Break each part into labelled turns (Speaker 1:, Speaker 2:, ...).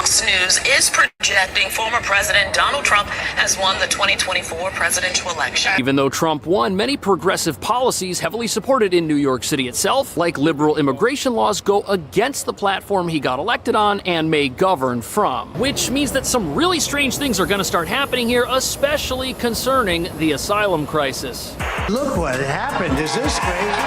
Speaker 1: Fox News is projecting former President Donald Trump has won the 2024 presidential election.
Speaker 2: Even though Trump won, many progressive policies heavily supported in New York City itself, like liberal immigration laws, go against the platform he got elected on and may govern from. Which means that some really strange things are going to start happening here, especially concerning the asylum crisis.
Speaker 3: Look what happened. Is this crazy?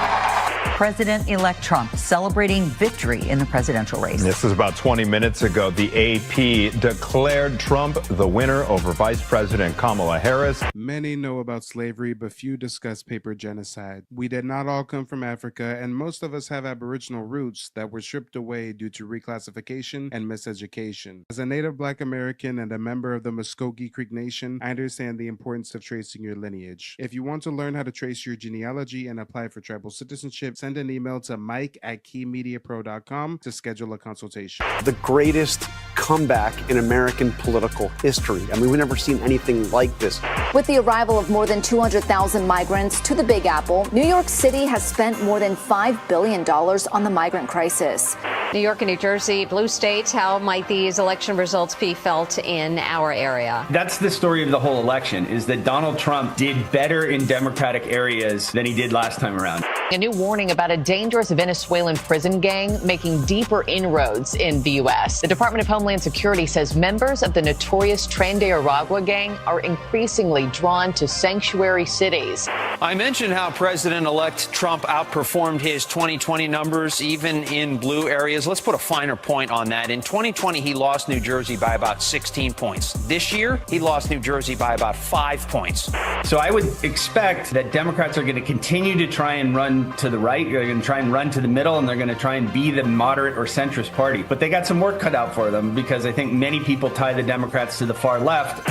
Speaker 4: President-elect Trump celebrating victory in the presidential race.
Speaker 5: This was about 20 minutes ago. The AP declared Trump the winner over Vice President Kamala Harris.
Speaker 6: Many know about slavery, but few discuss paper genocide. We did not all come from Africa, and most of us have Aboriginal roots that were stripped away due to reclassification and miseducation. As a native Black American and a member of the Muscogee Creek Nation, I understand the importance of tracing your lineage. If you want to learn how to trace your genealogy and apply for tribal citizenship, send an email to mike@keymediapro.com to schedule a consultation.
Speaker 7: The greatest comeback in American political history. I mean, we've never seen anything like this.
Speaker 8: With the arrival of more than 200,000 migrants to the Big Apple, New York City has spent more than $5 billion on the migrant crisis.
Speaker 9: New York and New Jersey, blue states, how might these election results be felt in our area?
Speaker 10: That's the story of the whole election, is that Donald Trump did better in Democratic areas than he did last time around.
Speaker 9: A new warning about a dangerous Venezuelan prison gang making deeper inroads in the U.S. The Department of Homeland Security says members of the notorious Tren de Aragua gang are increasingly drawn to sanctuary cities.
Speaker 11: I mentioned how President-elect Trump outperformed his 2020 numbers, even in blue areas. Let's put a finer point on that. In 2020, he lost New Jersey by about 16 points. This year, he lost New Jersey by about 5 points.
Speaker 10: So I would expect that Democrats are going to continue to try and run to the right, they're going to try and run to the middle, and they're going to try and be the moderate or centrist party. But they got some work cut out for them, because I think many people tie the Democrats to the far left.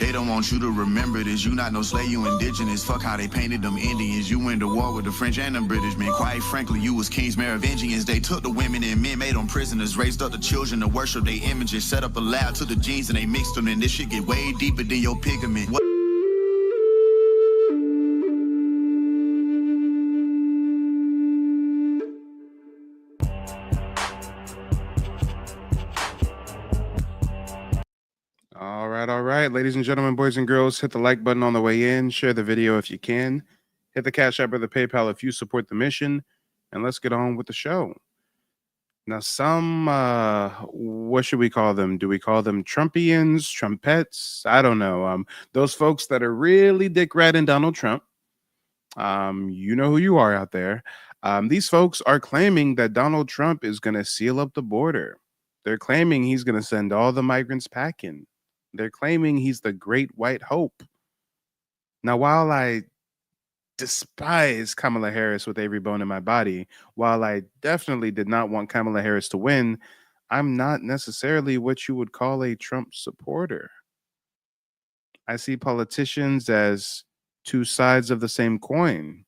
Speaker 12: They don't want you to remember this. You not no slave, you indigenous. Fuck how they painted them Indians. You went to war with the French and the British, man. Quite frankly, you was kings Merovingians. They took the women and men, made them prisoners, raised up the children to worship their images, set up a lab to the genes, and they mixed them, and this shit get way deeper than your pigment. What?
Speaker 6: All right, ladies and gentlemen, boys and girls, hit the like button on the way in, share the video if you can, hit the Cash App or the PayPal if you support the mission, and let's get on with the show. Now, some, what should we call them? Do we call them Trumpians, Trumpets? I don't know. Those folks that are really dick ratting Donald Trump. You know who you are out there. These folks are claiming that Donald Trump is going to seal up the border. They're claiming he's going to send all the migrants packing. They're claiming he's the great white hope. Now, while I despise Kamala Harris with every bone in my body, while I definitely did not want Kamala Harris to win, I'm not necessarily what you would call a Trump supporter. I see politicians as two sides of the same coin.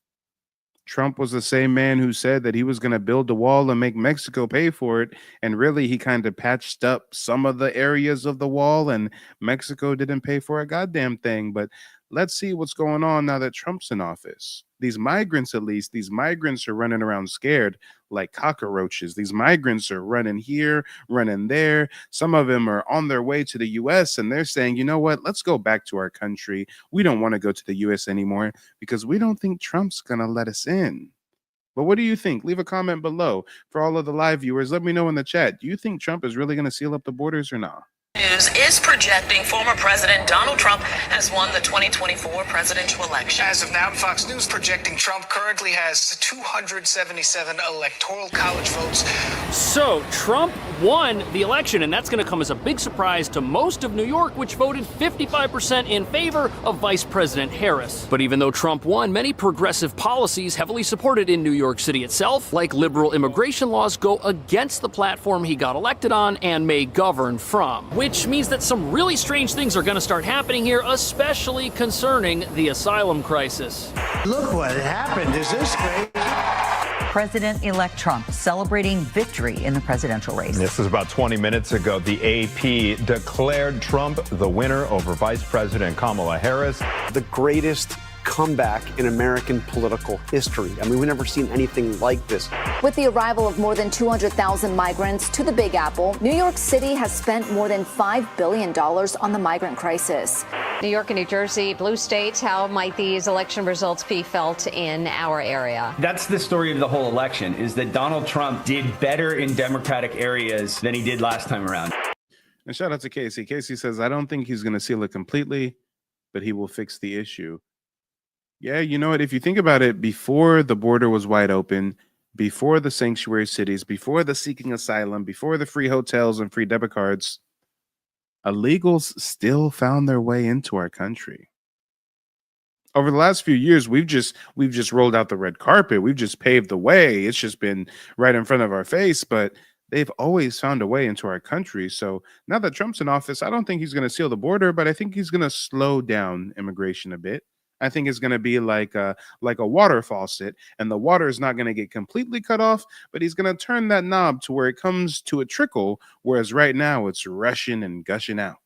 Speaker 6: Trump was the same man who said that he was going to build a wall and make Mexico pay for it. And really, he kind of patched up some of the areas of the wall, and Mexico didn't pay for a goddamn thing. But let's see what's going on now that Trump's in office. These migrants, at least, these migrants are running around scared like cockroaches. These migrants are running here, running there. Some of them are on their way to the U.S. and they're saying, you know what, let's go back to our country. We don't want to go to the U.S. anymore because we don't think Trump's going to let us in. But what do you think? Leave a comment below. For all of the live viewers, let me know in the chat. Do you think Trump is really going to seal up the borders or not?
Speaker 1: News is projecting former President Donald Trump has won the 2024 presidential election.
Speaker 13: As of now, Fox News projecting Trump currently has 277 electoral college votes.
Speaker 2: So Trump won the election, and that's going to come as a big surprise to most of New York, which voted 55% in favor of Vice President Harris. But even though Trump won, many progressive policies heavily supported in New York City itself, like liberal immigration laws, go against the platform he got elected on and may govern from. Which means that some really strange things are going to start happening here, especially concerning the asylum crisis.
Speaker 3: Look what happened. Is this crazy?
Speaker 4: President-elect Trump celebrating victory in the presidential race.
Speaker 5: This was about 20 minutes ago. The AP declared Trump the winner over Vice President Kamala Harris.
Speaker 7: The greatest comeback in American political history. I mean, we've never seen anything like this.
Speaker 8: With the arrival of more than 200,000 migrants to the Big Apple, New York City has spent more than $5 billion on the migrant crisis.
Speaker 14: New York and New Jersey, blue states, how might these election results be felt in our area?
Speaker 10: That's the story of the whole election, is that Donald Trump did better in Democratic areas than he did last time around.
Speaker 6: And shout out to Casey. Casey says, I don't think he's going to seal it completely, but he will fix the issue. Yeah, you know what? If you think about it, before the border was wide open, before the sanctuary cities, before the seeking asylum, before the free hotels and free debit cards, illegals still found their way into our country. Over the last few years, we've just rolled out the red carpet. We've just paved the way. It's just been right in front of our face, but they've always found a way into our country. So now that Trump's in office, I don't think he's going to seal the border, but I think he's going to slow down immigration a bit. I think it's going to be like a water faucet, and the water is not going to get completely cut off, but he's going to turn that knob to where it comes to a trickle, whereas right now it's rushing and gushing out.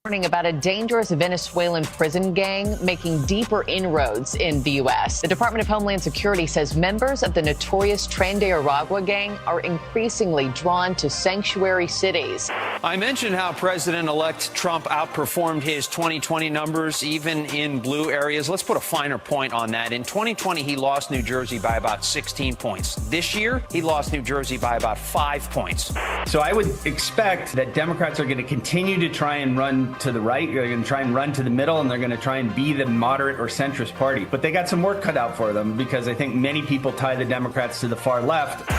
Speaker 9: Warning about a dangerous Venezuelan prison gang making deeper inroads in the U.S. The Department of Homeland Security says members of the notorious Tren de Aragua gang are increasingly drawn to sanctuary cities.
Speaker 11: I mentioned how President-elect Trump outperformed his 2020 numbers, even in blue areas. Let's put a finer point on that. In 2020, he lost New Jersey by about 16 points. This year, he lost New Jersey by about 5 points.
Speaker 10: So I would expect that Democrats are going to continue to try and run to the right, they're going to try and run to the middle, and they're going to try and be the moderate or centrist party. But they got some work cut out for them, because I think many people tie the Democrats to the far left.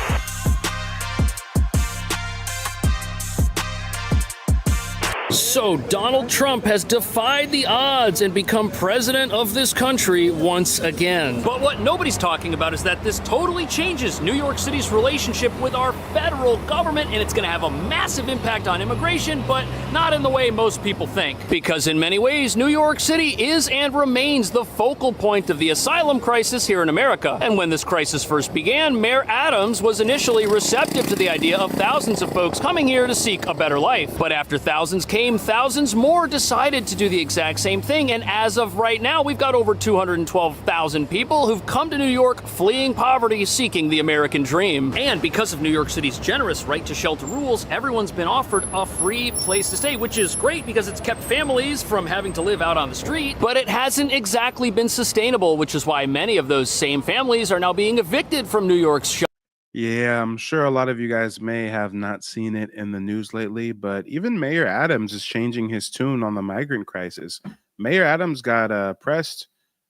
Speaker 2: So Donald Trump has defied the odds and become president of this country once again. But what nobody's talking about is that this totally changes New York City's relationship with our federal government, and it's going to have a massive impact on immigration, but not in the way most people think. Because in many ways, New York City is and remains the focal point of the asylum crisis here in America. And when this crisis first began, Mayor Adams was initially receptive to the idea of thousands of folks coming here to seek a better life. But after thousands came, thousands more decided to do the exact same thing, and as of right now, we've got over 212,000 people who've come to New York fleeing poverty, seeking the American dream. And because of New York City's generous right to shelter rules, everyone's been offered a free place to stay, which is great because it's kept families from having to live out on the street, but it hasn't exactly been sustainable, which is why many of those same families are now being evicted from New York's shelter.
Speaker 6: Yeah, I'm sure a lot of you guys may have not seen it in the news lately, but even Mayor Adams is changing his tune on the migrant crisis. Mayor Adams got pressed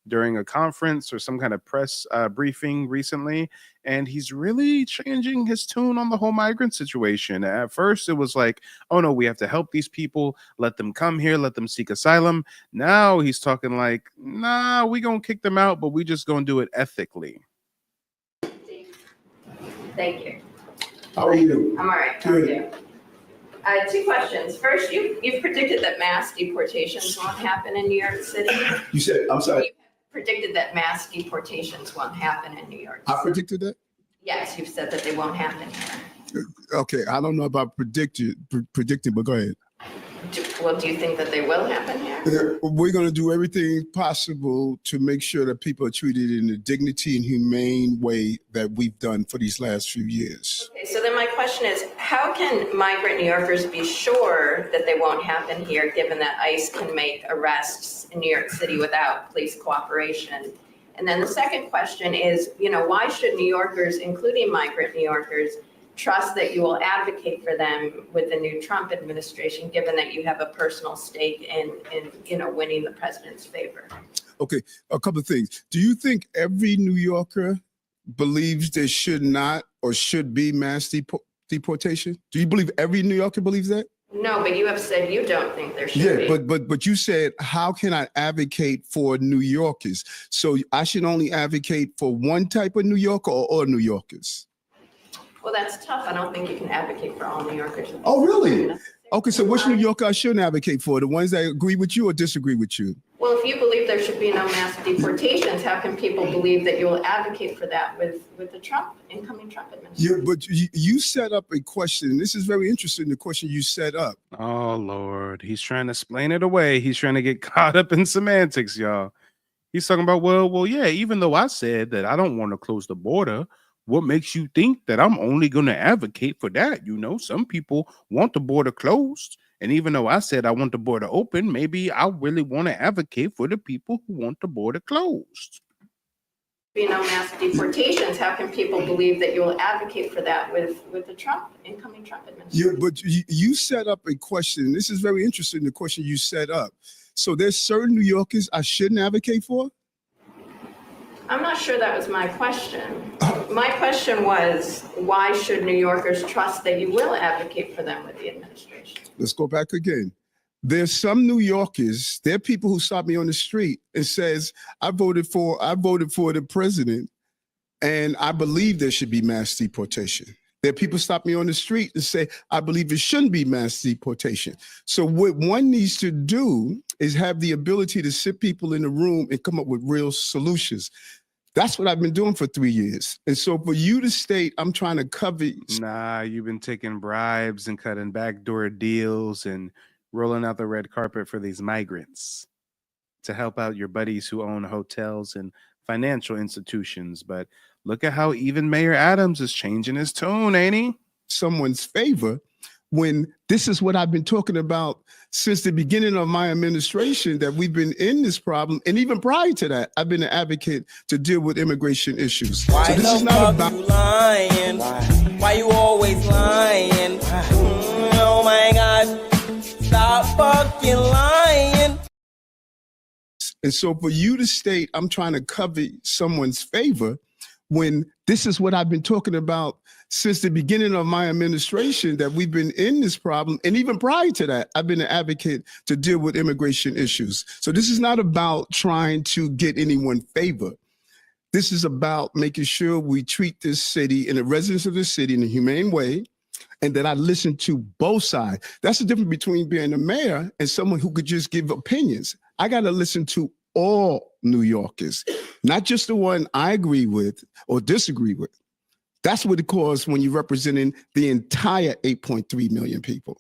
Speaker 6: during a conference or some kind of press briefing recently, and he's really changing his tune on the whole migrant situation. At first, it was like, oh no, we have to help these people, let them come here, let them seek asylum. Now he's talking like, nah, we gonna kick them out, but we just gonna do it ethically.
Speaker 15: Thank you.
Speaker 16: How are you?
Speaker 15: I'm all right. How are you? Two questions. First, you've predicted that mass deportations won't happen in New York City.
Speaker 16: You said, I'm sorry.
Speaker 15: You predicted that mass deportations won't happen in New York City.
Speaker 16: I predicted that?
Speaker 15: Yes, you've said that they won't happen here.
Speaker 16: Okay, I don't know about predicting, but go ahead.
Speaker 15: Well, do you think that they will happen here?
Speaker 16: We're going to do everything possible to make sure that people are treated in the dignity and humane way that we've done for these last few years.
Speaker 15: Okay, so then my question is, how can migrant New Yorkers be sure that they won't happen here, given that ICE can make arrests in New York City without police cooperation? And then the second question is, why should New Yorkers, including migrant New Yorkers, trust that you will advocate for them with the new Trump administration, given that you have a personal stake in winning the president's favor?
Speaker 16: Okay, a couple of things. Do you think every New Yorker believes there should not or should be mass deportation? Do you believe every New Yorker believes that?
Speaker 15: No, but you have said you don't think there should be.
Speaker 16: Yeah, but you said, how can I advocate for New Yorkers? So I should only advocate for one type of New Yorker or all New Yorkers?
Speaker 15: Well, that's tough. I don't think you can advocate for all New Yorkers.
Speaker 16: Oh, really? Okay, so which New Yorker I shouldn't advocate for? The ones that agree with you or disagree with you?
Speaker 15: Well, if you believe there should be no mass deportations, how can people believe that you will advocate for that with the incoming Trump administration?
Speaker 16: But you set up a question. This is very interesting, the question you set up.
Speaker 6: Oh, Lord. He's trying to explain it away. He's trying to get caught up in semantics, y'all. He's talking about, well, yeah, even though I said that I don't want to close the border, what makes you think that I'm only going to advocate for that? You know, some people want the border closed. And even though I said I want the border open, maybe I really want to advocate for the people who want the border closed.
Speaker 15: Mass deportations. How can people believe that you will advocate for that with the incoming Trump administration?
Speaker 16: But you set up a question. This is very interesting, the question you set up. So there's certain New Yorkers I shouldn't advocate for?
Speaker 15: I'm not sure that was my question. My question was, why should New Yorkers trust that you will advocate for them with the administration?
Speaker 16: Let's go back again. There's some New Yorkers, there are people who stop me on the street and says, I voted for the president and I believe there should be mass deportation. There are people stop me on the street and say, I believe there shouldn't be mass deportation. So what one needs to do is have the ability to sit people in the room and come up with real solutions. That's what I've been doing for 3 years. And so for you to state, I'm trying to cover.
Speaker 6: Nah, you've been taking bribes and cutting backdoor deals and rolling out the red carpet for these migrants to help out your buddies who own hotels and financial institutions. But look at how even Mayor Adams is changing his tone, ain't he?
Speaker 16: Someone's favor when this is what I've been talking about since the beginning of my administration, that we've been in this problem. And even prior to that, I've been an advocate to deal with immigration issues.
Speaker 17: Why
Speaker 16: so this is not about
Speaker 17: you lying? Why you always lying? Oh my God. Stop fucking lying.
Speaker 16: And so for you to state, I'm trying to cover someone's favor when this is what I've been talking about since the beginning of my administration, that we've been in this problem. And even prior to that, I've been an advocate to deal with immigration issues. So this is not about trying to get anyone favor. This is about making sure we treat this city and the residents of this city in a humane way, and that I listen to both sides. That's the difference between being a mayor and someone who could just give opinions. I got to listen to all New Yorkers, not just the one I agree with or disagree with. That's what it calls when you're representing the entire 8.3 million people.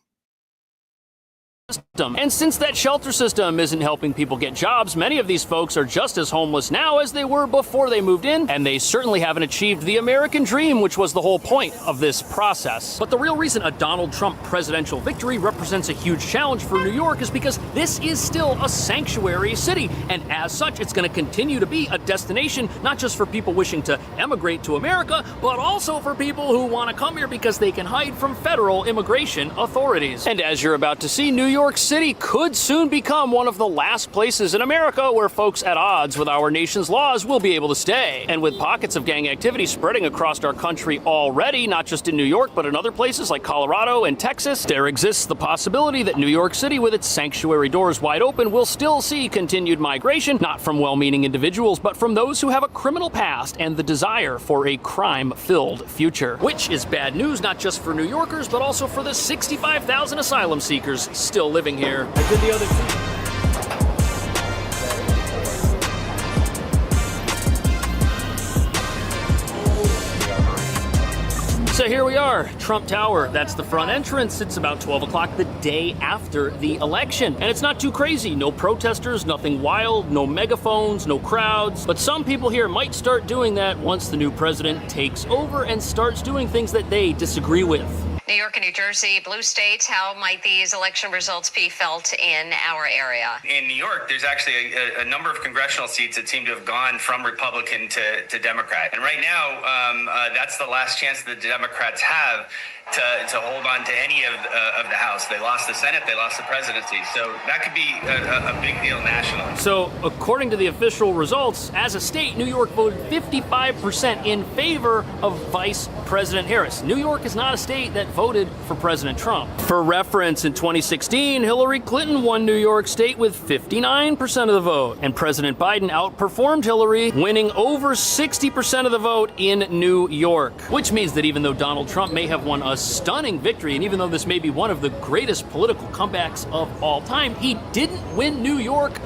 Speaker 2: And since that shelter system isn't helping people get jobs, many of these folks are just as homeless now as they were before they moved in, and they certainly haven't achieved the American dream, which was the whole point of this process. But the real reason a Donald Trump presidential victory represents a huge challenge for New York is because this is still a sanctuary city, and as such, it's going to continue to be a destination not just for people wishing to emigrate to America, but also for people who want to come here because they can hide from federal immigration authorities. And as you're about to see, New York City could soon become one of the last places in America where folks at odds with our nation's laws will be able to stay. And with pockets of gang activity spreading across our country already, not just in New York, but in other places like Colorado and Texas, there exists the possibility that New York City, with its sanctuary doors wide open, will still see continued migration, not from well-meaning individuals, but from those who have a criminal past and the desire for a crime-filled future. Which is bad news, not just for New Yorkers, but also for the 65,000 asylum seekers still living here. I did the other two. So here we are, Trump Tower. That's the front entrance. It's about 12 o'clock the day after the election. And it's not too crazy. No protesters, nothing wild, no megaphones, no crowds. But some people here might start doing that once the new president takes over and starts doing things that they disagree with.
Speaker 14: New York and New Jersey, blue states, how might these election results be felt in our area?
Speaker 10: In New York, there's actually a number of congressional seats that seem to have gone from Republican to Democrat. And right now, that's the last chance that the Democrats have to hold on to any of the House. They lost the Senate, they lost the presidency. So that could be a big deal nationally.
Speaker 2: So according to the official results, as a state, New York voted 55% in favor of Vice President Harris. New York is not a state that voted for President Trump. For reference, in 2016, Hillary Clinton won New York State with 59% of the vote, and President Biden outperformed Hillary, winning over 60% of the vote in New York. Which means that even though Donald Trump may have won a stunning victory, and even though this may be one of the greatest political comebacks of all time, he didn't win New York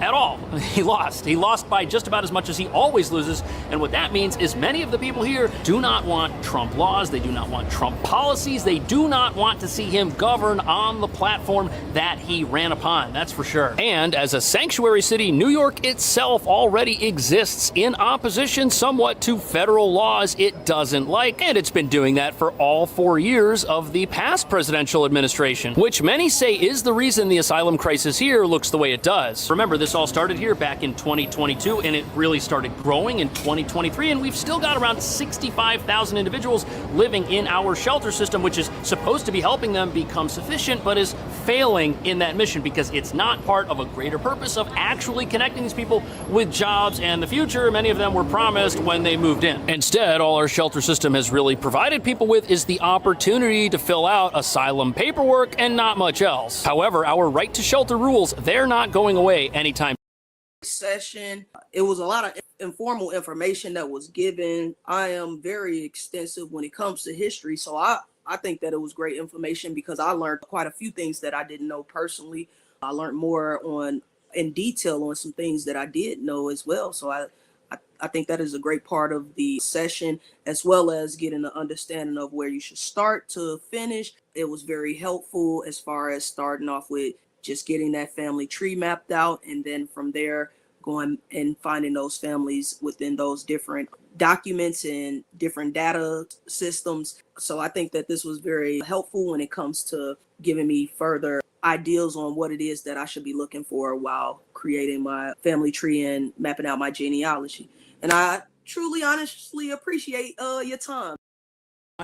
Speaker 2: at all. He lost. He lost by just about as much as he always loses. And what that means is many of the people here do not want Trump laws. They do not want Trump policies. They do not want to see him govern on the platform that he ran upon. That's for sure. And as a sanctuary city, New York itself already exists in opposition somewhat to federal laws it doesn't like. And it's been doing that for all 4 years of the past presidential administration, which many say is the reason the asylum crisis here looks the way it does. Remember, this all started here back in 2022, and it really started growing in 2023, and we've still got around 65,000 individuals living in our shelter system, which is supposed to be helping them become sufficient, but is failing in that mission because it's not part of a greater purpose of actually connecting these people with jobs and the future many of them were promised when they moved in. Instead, all our shelter system has really provided people with is the opportunity to fill out asylum paperwork and not much else. However, our right to shelter rules, they're not going away anytime
Speaker 18: session. It was a lot of informal information that was given. I am very extensive when it comes to history, so I think that it was great information because I learned quite a few things that I didn't know personally. I learned more in detail on some things that I did know as well. So I think that is a great part of the session, as well as getting an understanding of where you should start to finish. It was very helpful as far as starting off with just getting that family tree mapped out, and then from there going and finding those families within those different documents and different data systems. So I think that this was very helpful when it comes to giving me further ideas on what it is that I should be looking for while creating my family tree and mapping out my genealogy. And I truly, honestly appreciate your time.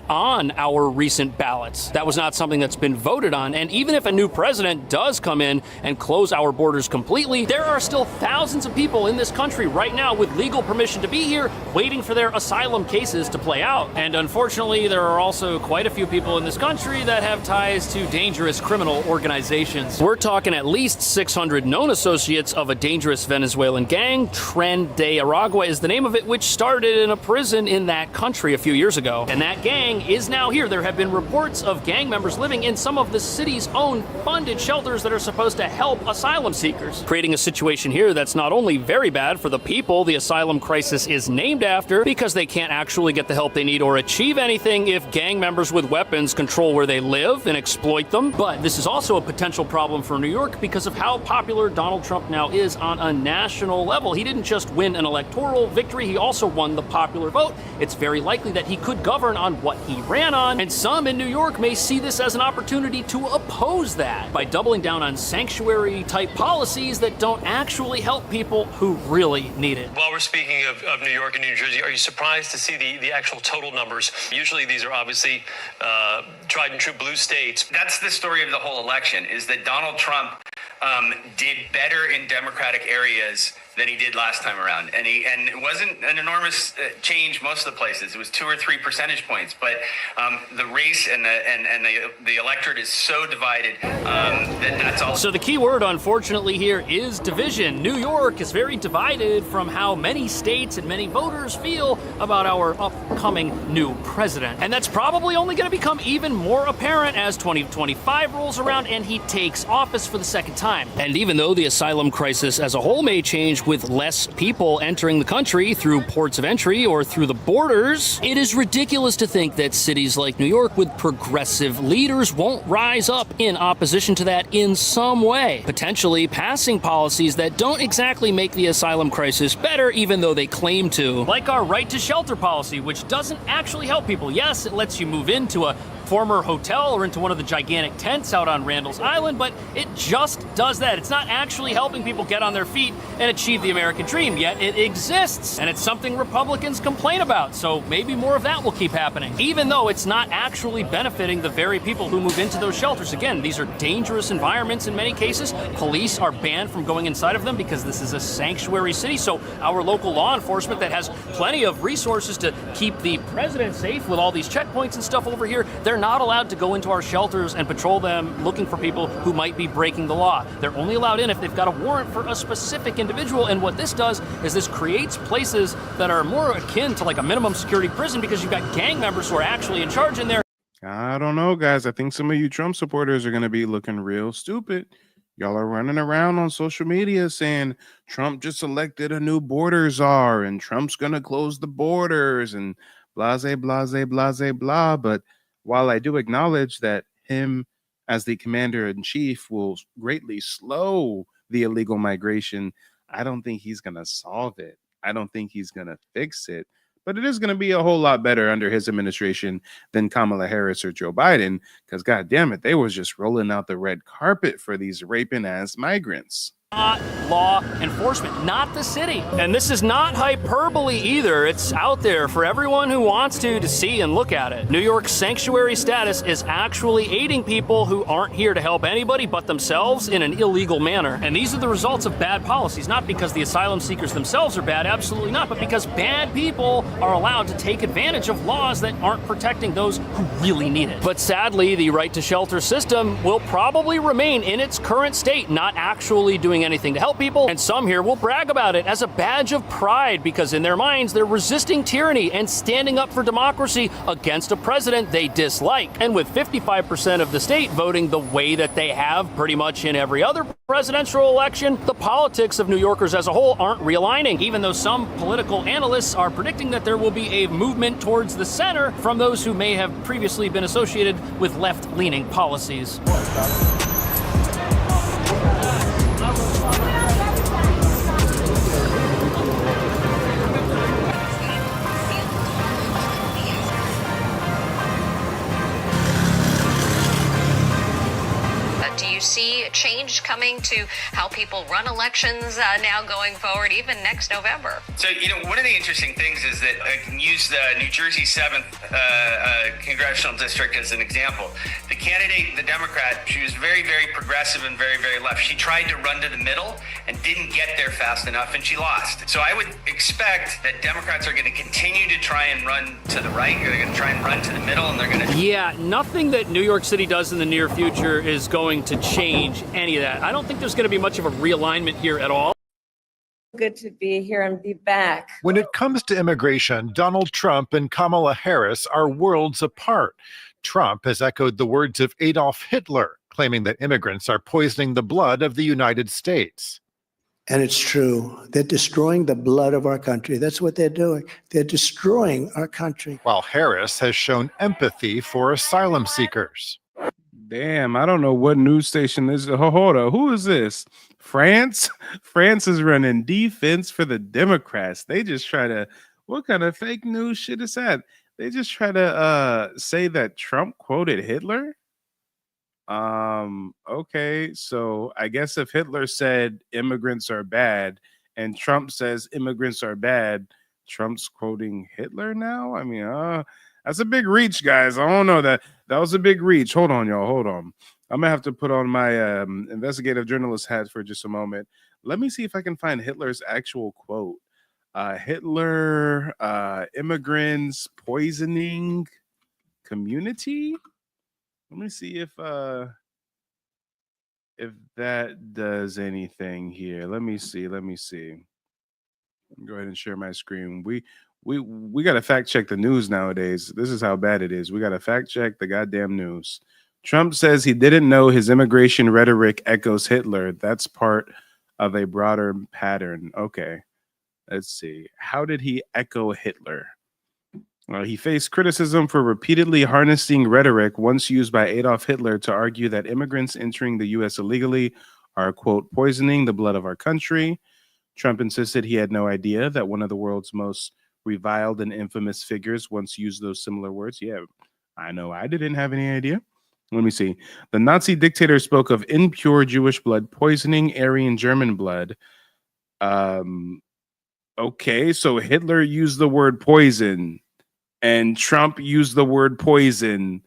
Speaker 2: On our recent ballots. That was not something that's been voted on, and even if a new president does come in and close our borders completely, there are still thousands of people in this country right now with legal permission to be here waiting for their asylum cases to play out. And unfortunately, there are also quite a few people in this country that have ties to dangerous criminal organizations. We're talking at least 600 known associates of a dangerous Venezuelan gang. Tren de Aragua is the name of it, which started in a prison in that country a few years ago. And that gang is now here. There have been reports of gang members living in some of the city's own funded shelters that are supposed to help asylum seekers, creating a situation here that's not only very bad for the people the asylum crisis is named after, because they can't actually get the help they need or achieve anything if gang members with weapons control where they live and exploit them, but this is also a potential problem for New York because of how popular Donald Trump now is on a national level. He didn't just win an electoral victory, he also won the popular vote. It's very likely that he could govern on what he ran on, and some in New York may see this as an opportunity to oppose that by doubling down on sanctuary-type policies that don't actually help people who really need it.
Speaker 19: While we're speaking of New York and New Jersey, are you surprised to see the actual total numbers? Usually these are obviously tried and true blue states.
Speaker 20: That's the story of the whole election, is that Donald Trump did better in Democratic areas than he did last time around, and it wasn't an enormous change most of the places. It was 2 or 3 percentage points, but the race and the electorate is so divided that's all.
Speaker 2: So the key word, unfortunately, here is division. New York is very divided from how many states and many voters feel about our upcoming new president, and that's probably only going to become even more apparent as 2025 rolls around and he takes office for the second time. And even though the asylum crisis as a whole may change with less people entering the country through ports of entry or through the borders, it is ridiculous to think that cities like New York with progressive leaders won't rise up in opposition to that in some way, potentially passing policies that don't exactly make the asylum crisis better, even though they claim to. Like our right to shelter policy, which doesn't actually help people. Yes, it lets you move into a former hotel or into one of the gigantic tents out on Randall's Island, but it just does that. It's not actually helping people get on their feet and achieve the American dream, yet it exists, and it's something Republicans complain about, so maybe more of that will keep happening, even though it's not actually benefiting the very people who move into those shelters. Again, these are dangerous environments in many cases. Police are banned from going inside of them because this is a sanctuary city, so our local law enforcement that has plenty of resources to keep the president safe with all these checkpoints and stuff over here, they're not allowed to go into our shelters and patrol them looking for people who might be breaking the law. They're only allowed in if they've got a warrant for a specific individual, and what this does is this creates places that are more akin to like a minimum security prison because you've got gang members who are actually in charge in there.
Speaker 6: I don't know, guys. I think some of you Trump supporters are going to be looking real stupid Y'all are running around on social media saying Trump just elected a new border czar and Trump's going to close the borders and blase, blase, blase, blah. But while I do acknowledge that him as the commander in chief will greatly slow the illegal migration, I don't think he's going to solve it. I don't think he's going to fix it. But it is going to be a whole lot better under his administration than Kamala Harris or Joe Biden, because God damn it, they was just rolling out the red carpet for these raping ass migrants.
Speaker 2: Not law enforcement, not the city. And this is not hyperbole either. It's out there for everyone who wants to see and look at it. New York's sanctuary status is actually aiding people who aren't here to help anybody but themselves in an illegal manner. And these are the results of bad policies, not because the asylum seekers themselves are bad, absolutely not, but because bad people are allowed to take advantage of laws that aren't protecting those who really need it. But sadly, the right to shelter system will probably remain in its current state, not actually doing anything to help people, and some here will brag about it as a badge of pride because in their minds they're resisting tyranny and standing up for democracy against a president they dislike. And with 55% of the state voting the way that they have pretty much in every other presidential election, the politics of New Yorkers as a whole aren't realigning, even though some political analysts are predicting that there will be a movement towards the center from those who may have previously been associated with left-leaning policies.
Speaker 14: Do you see change coming to how people run elections now going forward, even next November?
Speaker 20: So, one of the interesting things is that I can use the New Jersey 7th congressional district as an example. The candidate, the Democrat, she was very, very progressive and very, very left. She tried to run to the middle and didn't get there fast enough, and she lost. So I would expect that Democrats are going to continue to try and run to the right. They're going to try and run to the middle, and they're going to...
Speaker 2: Yeah, nothing that New York City does in the near future is going to change any of that. I don't think there's going to be much of a realignment here at all.
Speaker 21: Good to be here and be back.
Speaker 22: When it comes to immigration, Donald Trump and Kamala Harris are worlds apart. Trump has echoed the words of Adolf Hitler, claiming that immigrants are poisoning the blood of the United States.
Speaker 3: And it's true. They're destroying the blood of our country. That's what they're doing. They're destroying our country.
Speaker 22: While Harris has shown empathy for asylum seekers.
Speaker 6: Damn, I don't know what news station this is. Hold on. Who is this? France? France is running defense for the Democrats. They just try to, what kind of fake news shit is that? They just try to say that Trump quoted Hitler. Okay, so I guess if Hitler said immigrants are bad and Trump says immigrants are bad, Trump's quoting Hitler now? I mean, that's a big reach, guys. I don't know that was a big reach. Hold on, y'all. Hold on. I'm gonna have to put on my investigative journalist hat for just a moment. Let me see if I can find Hitler's actual quote. Hitler, immigrants poisoning community. Let me see if that does anything here. Let me see. Go ahead and share my screen. We got to fact check the news nowadays. This is how bad it is. We got to fact check the goddamn news. Trump says he didn't know his immigration rhetoric echoes Hitler. That's part of a broader pattern. Okay, let's see. How did he echo Hitler? He faced criticism for repeatedly harnessing rhetoric once used by Adolf Hitler to argue that immigrants entering the U.S. illegally are, quote, poisoning the blood of our country. Trump insisted he had no idea that one of the world's most reviled and infamous figures once used those similar words. Yeah, I know I didn't have any idea. Let me see. The Nazi dictator spoke of impure Jewish blood poisoning Aryan German blood. Okay, so Hitler used the word poison. And Trump used the word poison.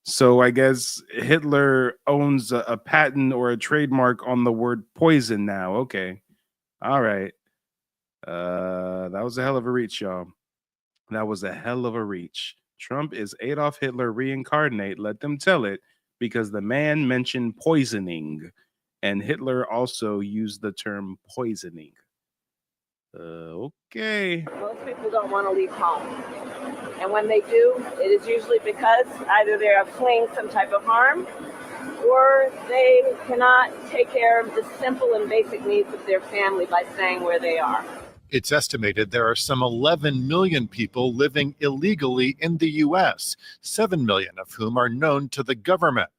Speaker 6: So I guess Hitler owns a patent or a trademark on the word poison now. Okay. All right. That was a hell of a reach, y'all. That was a hell of a reach. Trump is Adolf Hitler reincarnate. Let them tell it, because the man mentioned poisoning. And Hitler also used the term poisoning. Okay.
Speaker 21: Most people don't want to leave home. And when they do, it is usually because either they are fleeing some type of harm or they cannot take care of the simple and basic needs of their family by staying where they are.
Speaker 22: It's estimated there are some 11 million people living illegally in the U.S., 7 million of whom are known to the government.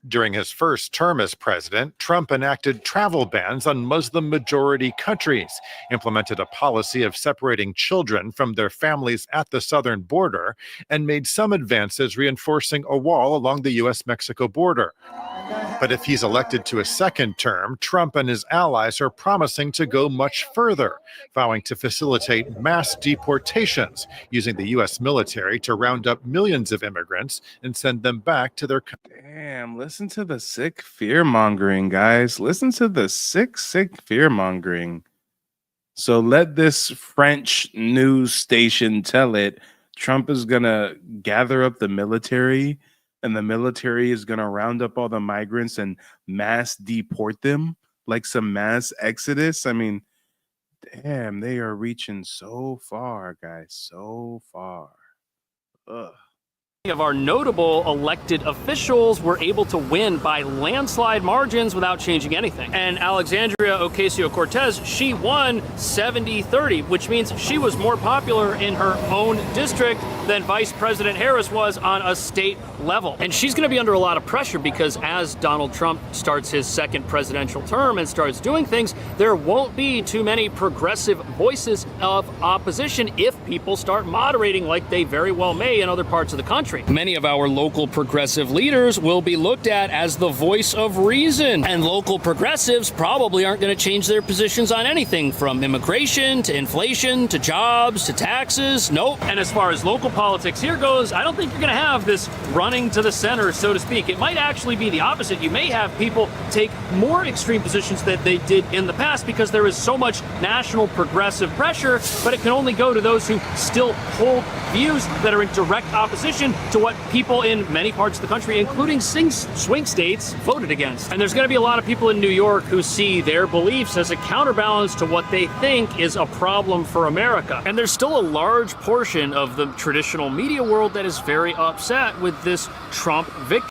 Speaker 22: During his first term as president, Trump enacted travel bans on Muslim-majority countries, implemented a policy of separating children from their families at the southern border, and made some advances reinforcing a wall along the U.S.-Mexico border. But if he's elected to a second term, Trump and his allies are promising to go much further, vowing to facilitate mass deportations, using the U.S. military to round up millions of immigrants and send them back to their country.
Speaker 6: Damn, listen to the sick fear-mongering, guys. Listen to the sick fear-mongering. So let this French news station tell it. Trump is going to gather up the military, and the military is going to round up all the migrants and mass deport them like some mass exodus. I mean, damn, they are reaching so far, guys, so far. Ugh.
Speaker 2: Of our notable elected officials were able to win by landslide margins without changing anything. And Alexandria Ocasio-Cortez, she won 70-30, which means she was more popular in her own district than Vice President Harris was on a state level. And she's going to be under a lot of pressure because as Donald Trump starts his second presidential term and starts doing things, there won't be too many progressive voices of opposition if people start moderating like they very well may in other parts of the country. Many of our local progressive leaders will be looked at as the voice of reason, and local progressives probably aren't going to change their positions on anything from immigration to inflation to jobs to taxes. Nope. And as far as local politics here goes, I don't think you're going to have this running to the center, so to speak. It might actually be the opposite. You may have people take more extreme positions than they did in the past because there is so much national progressive pressure, but it can only go to those who still hold views that are in direct opposition to what people in many parts of the country, including swing states, voted against. And there's going to be a lot of people in New York who see their beliefs as a counterbalance to what they think is a problem for America. And there's still a large portion of the traditional media world that is very upset with this Trump victory.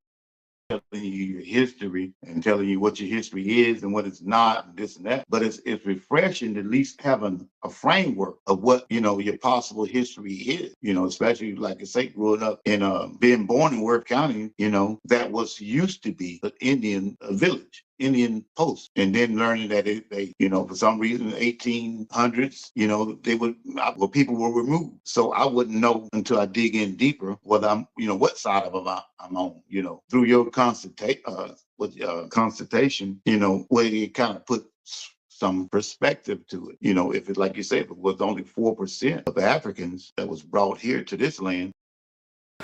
Speaker 1: Telling you your history and telling you what your history is and what it's not, and this and that. But it's refreshing to at least having a framework of what, your possible history is, especially like I say, growing up in being born in Worth County, that was used to be an Indian village. Indian post, and then learning that they for some reason in the 1800s, people were removed. So I wouldn't know until I dig in deeper whether I'm, what side of them I'm on, through your consultation, where you kind of put some perspective to it. If it, like you said, if it was only 4% of Africans that was brought here to this land.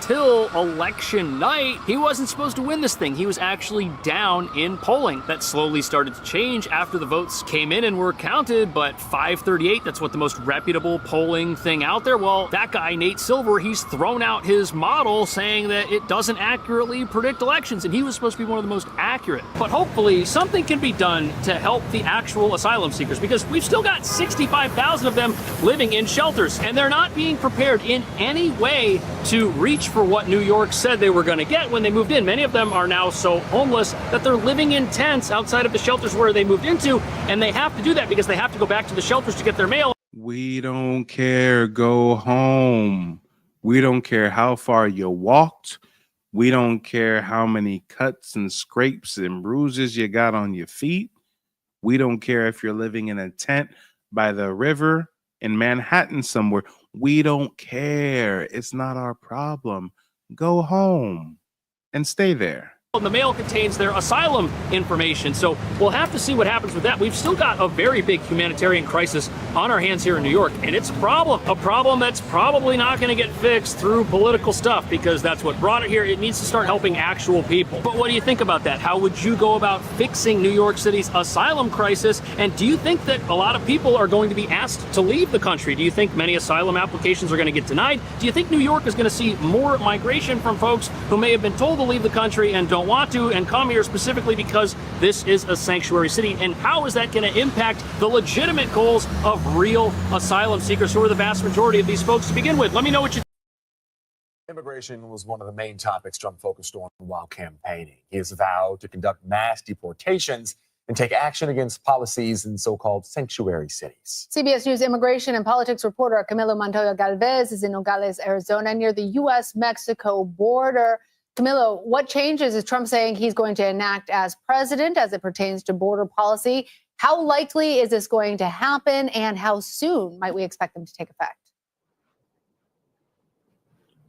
Speaker 2: Till election night, he wasn't supposed to win this thing. He was actually down in polling. That slowly started to change after the votes came in and were counted, but 538, that's what the most reputable polling thing out there. Well, that guy, Nate Silver, he's thrown out his model saying that it doesn't accurately predict elections, and he was supposed to be one of the most accurate. But hopefully something can be done to help the actual asylum seekers, because we've still got 65,000 of them living in shelters, and they're not being prepared in any way to reach for what New York said they were going to get when they moved in. Many of them are now so homeless that they're living in tents outside of the shelters where they moved into, and they have to do that because they have to go back to the shelters to get their mail.
Speaker 6: We don't care. Go home. We don't care how far you walked. We don't care how many cuts and scrapes and bruises you got on your feet. We don't care if you're living in a tent by the river in Manhattan somewhere. We don't care. It's not our problem. Go home and stay there.
Speaker 2: The mail contains their asylum information, so we'll have to see what happens with that. We've still got a very big humanitarian crisis on our hands here in New York, and it's a problem that's probably not going to get fixed through political stuff, because that's what brought it here. It needs to start helping actual people. But what do you think about that? How would you go about fixing New York City's asylum crisis? And do you think that a lot of people are going to be asked to leave the country? Do you think many asylum applications are going to get denied? Do you think New York is going to see more migration from folks who may have been told to leave the country and don't want to, and come here specifically because this is a sanctuary city? And how is that going to impact the legitimate goals of real asylum seekers, who are the vast majority of these folks to begin with? Let me know what you
Speaker 12: Immigration was one of the main topics Trump focused on while campaigning. He has vowed to conduct mass deportations and take action against policies in so-called sanctuary cities.
Speaker 13: CBS News immigration and politics reporter Camilo Montoya Galvez is in Nogales, Arizona, near the U.S.-Mexico border. Camilo, what changes is Trump saying he's going to enact as president as it pertains to border policy? How likely is this going to happen, and how soon might we expect them to take effect?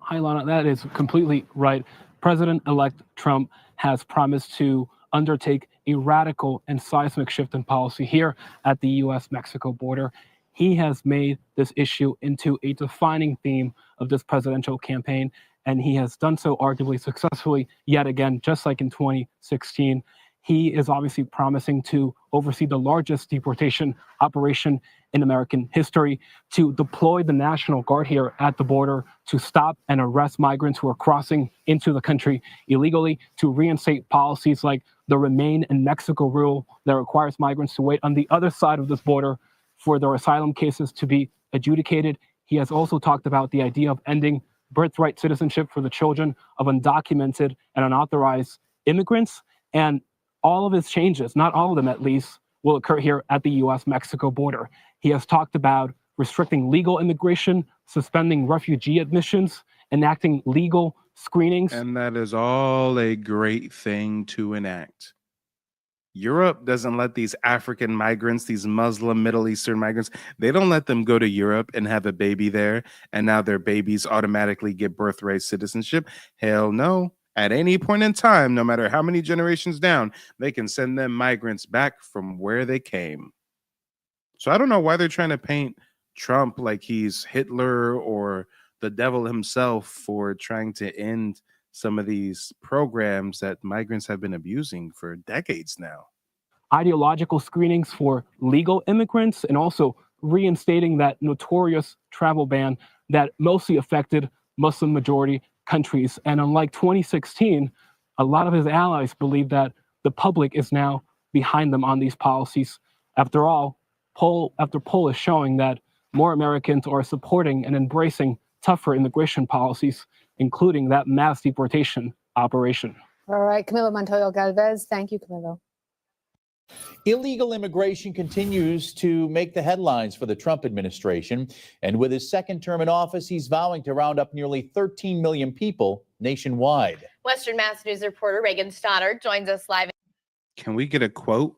Speaker 23: Hi, Lana. That is completely right. President-elect Trump has promised to undertake a radical and seismic shift in policy here at the U.S.-Mexico border. He has made this issue into a defining theme of this presidential campaign, and he has done so arguably successfully yet again, just like in 2016. He is obviously promising to oversee the largest deportation operation in American history, to deploy the National Guard here at the border to stop and arrest migrants who are crossing into the country illegally, to reinstate policies like the Remain in Mexico rule that requires migrants to wait on the other side of this border for their asylum cases to be adjudicated. He has also talked about the idea of ending birthright citizenship for the children of undocumented and unauthorized immigrants. And all of his changes, not all of them at least, will occur here at the U.S.-Mexico border. He has talked about restricting legal immigration, suspending refugee admissions, enacting legal screenings.
Speaker 6: And that is all a great thing to enact. Europe doesn't let these African migrants, these Muslim, Middle Eastern migrants, they don't let them go to Europe and have a baby there, and now their babies automatically get birthright citizenship. Hell no. At any point in time, no matter how many generations down, they can send them migrants back from where they came. So I don't know why they're trying to paint Trump like he's Hitler or the devil himself for trying to end some of these programs that migrants have been abusing for decades now.
Speaker 23: Ideological screenings for legal immigrants, and also reinstating that notorious travel ban that mostly affected Muslim majority countries. And unlike 2016, a lot of his allies believe that the public is now behind them on these policies. After all, poll after poll is showing that more Americans are supporting and embracing tougher immigration policies, including that mass deportation operation.
Speaker 13: All right, Camilo Montoya Galvez. Thank you, Camilo.
Speaker 24: Illegal immigration continues to make the headlines for the Trump administration. And with his second term in office, he's vowing to round up nearly 13 million people nationwide.
Speaker 25: Western Mass News reporter Reagan Stoddard joins us live.
Speaker 6: Can we get a quote?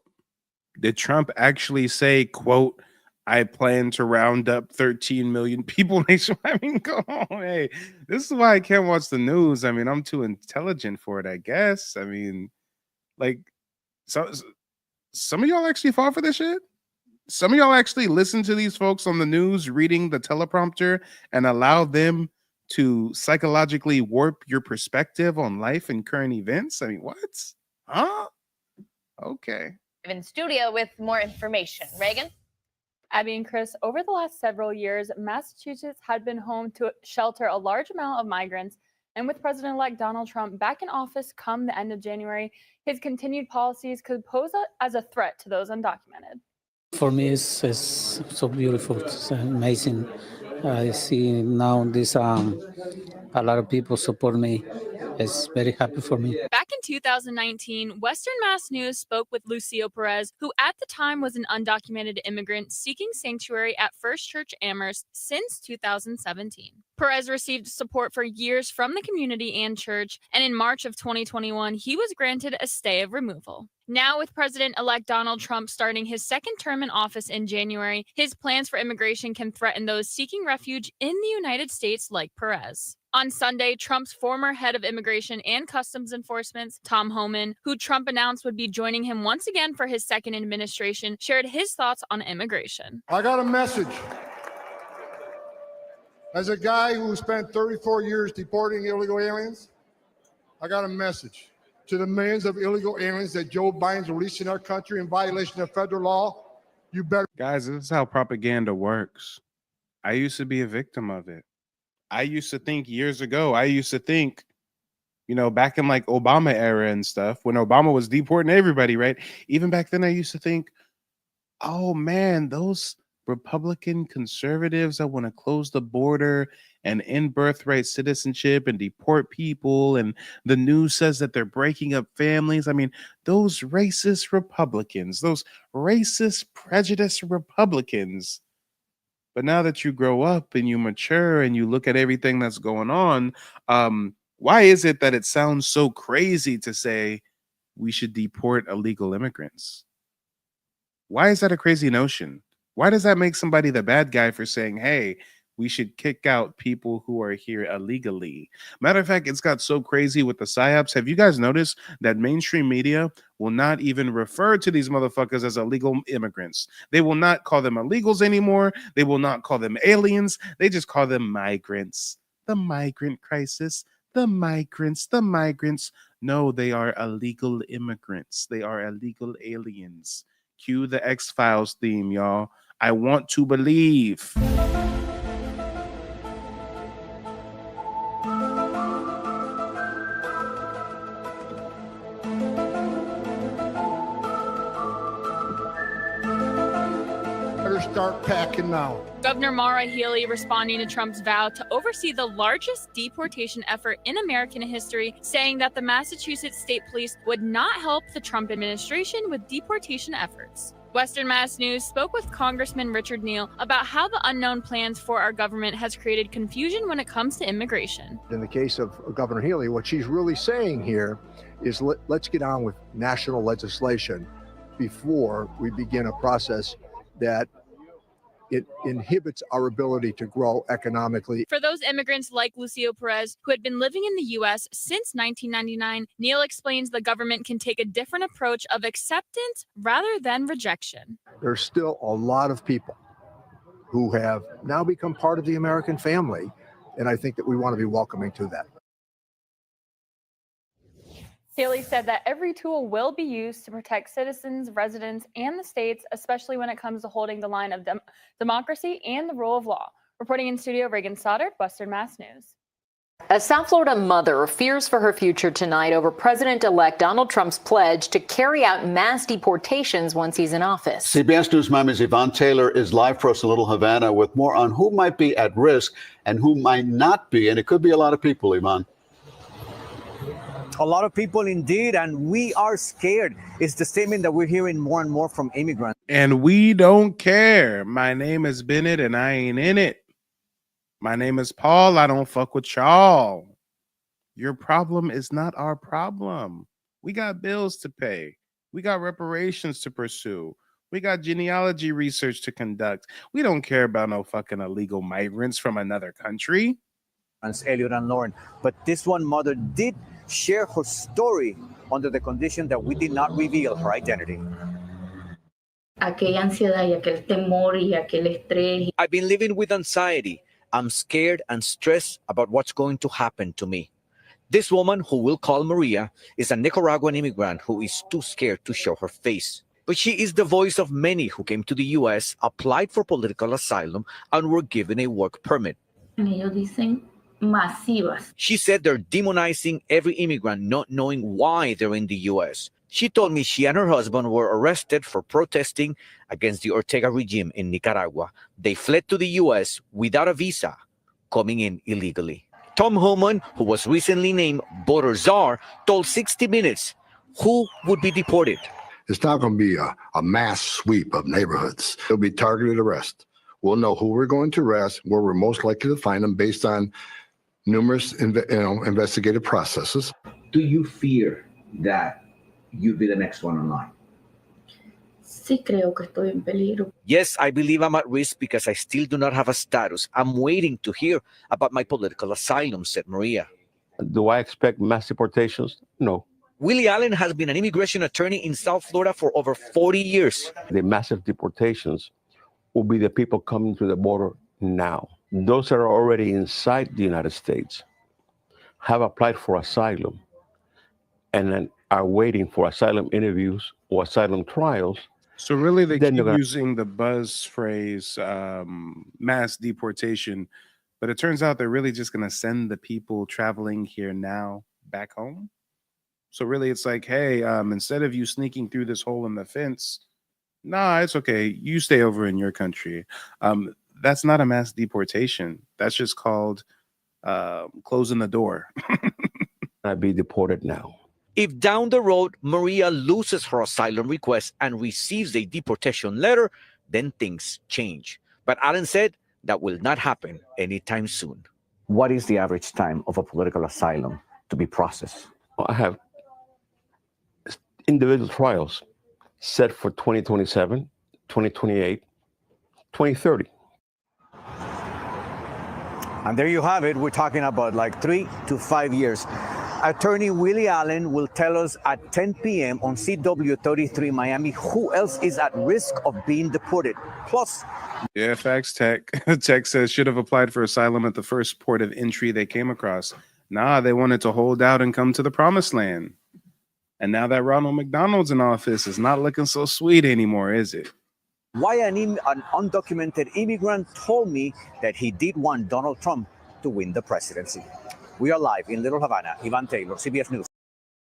Speaker 6: Did Trump actually say, quote, I plan to round up 13 million people nationwide? I mean, go on. Hey, this is why I can't watch the news. I mean, I'm too intelligent for it, I guess. I mean, like, some of y'all actually fall for this shit? Some of y'all actually listen to these folks on the news reading the teleprompter and allow them to psychologically warp your perspective on life and current events? I mean, what? Huh? Okay.
Speaker 25: In studio with more information. Reagan?
Speaker 26: Abby and Chris, over the last several years, Massachusetts had been home to shelter a large amount of migrants. And with President-elect Donald Trump back in office come the end of January, his continued policies could pose as a threat to those undocumented.
Speaker 27: For me, it's so beautiful. It's amazing. I see now this a lot of people support me. It's very happy for me.
Speaker 26: Back in 2019, Western Mass News spoke with Lucio Perez, who at the time was an undocumented immigrant seeking sanctuary at First Church Amherst since 2017. Perez received support for years from the community and church, and in March of 2021, he was granted a stay of removal. Now, with President-elect Donald Trump starting his second term in office in January, his plans for immigration can threaten those seeking refuge in the United States like Perez. On Sunday, Trump's former head of immigration and customs enforcement, Tom Homan, who Trump announced would be joining him once again for his second administration, shared his thoughts on immigration.
Speaker 28: I got a message. As a guy who spent 34 years deporting illegal aliens, I got a message to the millions of illegal aliens that Joe Biden's releasing our country in violation of federal law. You better.
Speaker 6: Guys, this is how propaganda works. I used to be a victim of it. I used to think years ago, back in like Obama era and stuff, when Obama was deporting everybody, right? Even back then, I used to think, oh man, those Republican conservatives that want to close the border and end birthright citizenship and deport people, and the news says that they're breaking up families. I mean, those racist Republicans, those racist, prejudiced Republicans. But now that you grow up and you mature and you look at everything that's going on, why is it that it sounds so crazy to say we should deport illegal immigrants? Why is that a crazy notion? Why does that make somebody the bad guy for saying, hey, we should kick out people who are here illegally? Matter of fact, it's got so crazy with the PSYOPs. Have you guys noticed that mainstream media will not even refer to these motherfuckers as illegal immigrants? They will not call them illegals anymore. They will not call them aliens. They just call them migrants. The migrant crisis. The migrants. The migrants. No, they are illegal immigrants. They are illegal aliens. Cue the X-Files theme, y'all. I want to believe.
Speaker 28: Better start packing now.
Speaker 26: Governor Maura Healey responding to Trump's vow to oversee the largest deportation effort in American history, saying that the Massachusetts State Police would not help the Trump administration with deportation efforts. Western Mass News spoke with Congressman Richard Neal about how the unknown plans for our government has created confusion when it comes to immigration.
Speaker 4: In the case of Governor Healey, what she's really saying here is let's get on with national legislation before we begin a process that it inhibits our ability to grow economically.
Speaker 26: For those immigrants like Lucio Perez, who had been living in the U.S. since 1999, Neal explains the government can take a different approach of acceptance rather than rejection.
Speaker 4: There's still a lot of people who have now become part of the American family, and I think that we want to be welcoming to that.
Speaker 25: Healey said that every tool will be used to protect citizens, residents, and the states, especially when it comes to holding the line of democracy and the rule of law. Reporting in studio, Reagan Stoddard, Western Mass News.
Speaker 5: A South Florida mother fears for her future tonight over President-elect Donald Trump's pledge to carry out mass deportations once he's in office.
Speaker 7: CBS News Miami's Yvonne Taylor is live for us in Little Havana with more on who might be at risk and who might not be. And it could be a lot of people, Yvonne.
Speaker 8: A lot of people indeed, and we are scared. It's the statement that we're hearing more and more from immigrants.
Speaker 6: And we don't care. My name is Bennett and I ain't in it. My name is Paul. I don't fuck with y'all. Your problem is not our problem. We got bills to pay. We got reparations to pursue. We got genealogy research to conduct. We don't care about no fucking illegal migrants from another country.
Speaker 8: Elliot and Lauren. But this one mother did share her story under the condition that we did not reveal her identity.
Speaker 9: Aquella ansiedad y aquel temor y aquel estrés.
Speaker 8: I've been living with anxiety. I'm scared and stressed about what's going to happen to me. This woman, who we'll call Maria, is a Nicaraguan immigrant who is too scared to show her face. But she is the voice of many who came to the U.S., applied for political asylum, and were given a work permit.
Speaker 9: Ellos dicen masivas.
Speaker 8: She said they're demonizing every immigrant, not knowing why they're in the U.S. She told me she and her husband were arrested for protesting against the Ortega regime in Nicaragua. They fled to the U.S. without a visa, coming in illegally. Tom Homan, who was recently named Border Czar, told 60 Minutes who would be deported.
Speaker 28: It's not going to be a mass sweep of neighborhoods. It'll be targeted arrest. We'll know who we're going to arrest, where we're most likely to find them based on numerous investigative processes.
Speaker 11: Do you fear that you'd be the next one online?
Speaker 9: Sí, creo que estoy en peligro.
Speaker 8: Yes, I believe I'm at risk because I still do not have a status. I'm waiting to hear about my political asylum, said Maria.
Speaker 15: Do I expect mass deportations? No.
Speaker 8: Willie Allen has been an immigration attorney in South Florida for over 40 years.
Speaker 15: The massive deportations will be the people coming to the border now. Those that are already inside the United States have applied for asylum and then are waiting for asylum interviews or asylum trials.
Speaker 6: So really they keep using the buzz phrase mass deportation, but it turns out they're really just going to send the people traveling here now back home. So really it's like, hey, instead of you sneaking through this hole in the fence, Nah, it's okay. You stay over in your country. That's not a mass deportation. That's just called closing the door.
Speaker 15: I'd be deported now.
Speaker 8: If down the road Maria loses her asylum request and receives a deportation letter, then things change. But Allen said that will not happen anytime soon.
Speaker 3: What is the average time of a political asylum to be processed?
Speaker 15: I have individual trials set for 2027, 2028, 2030.
Speaker 3: And there you have it. We're talking about like 3 to 5 years. Attorney Willie Allen will tell us at 10 p.m. on CW33 Miami who else is at risk of being deported. Plus,
Speaker 6: Yeah, facts, Tech. Tech says should have applied for asylum at the first port of entry they came across. Nah, they wanted to hold out and come to the promised land. And now that Ronald McDonald's in office, is not looking so sweet anymore, is it?
Speaker 3: why an undocumented immigrant told me that he did want Donald Trump to win the presidency. We are live in Little Havana. Ivan Taylor, CBS News.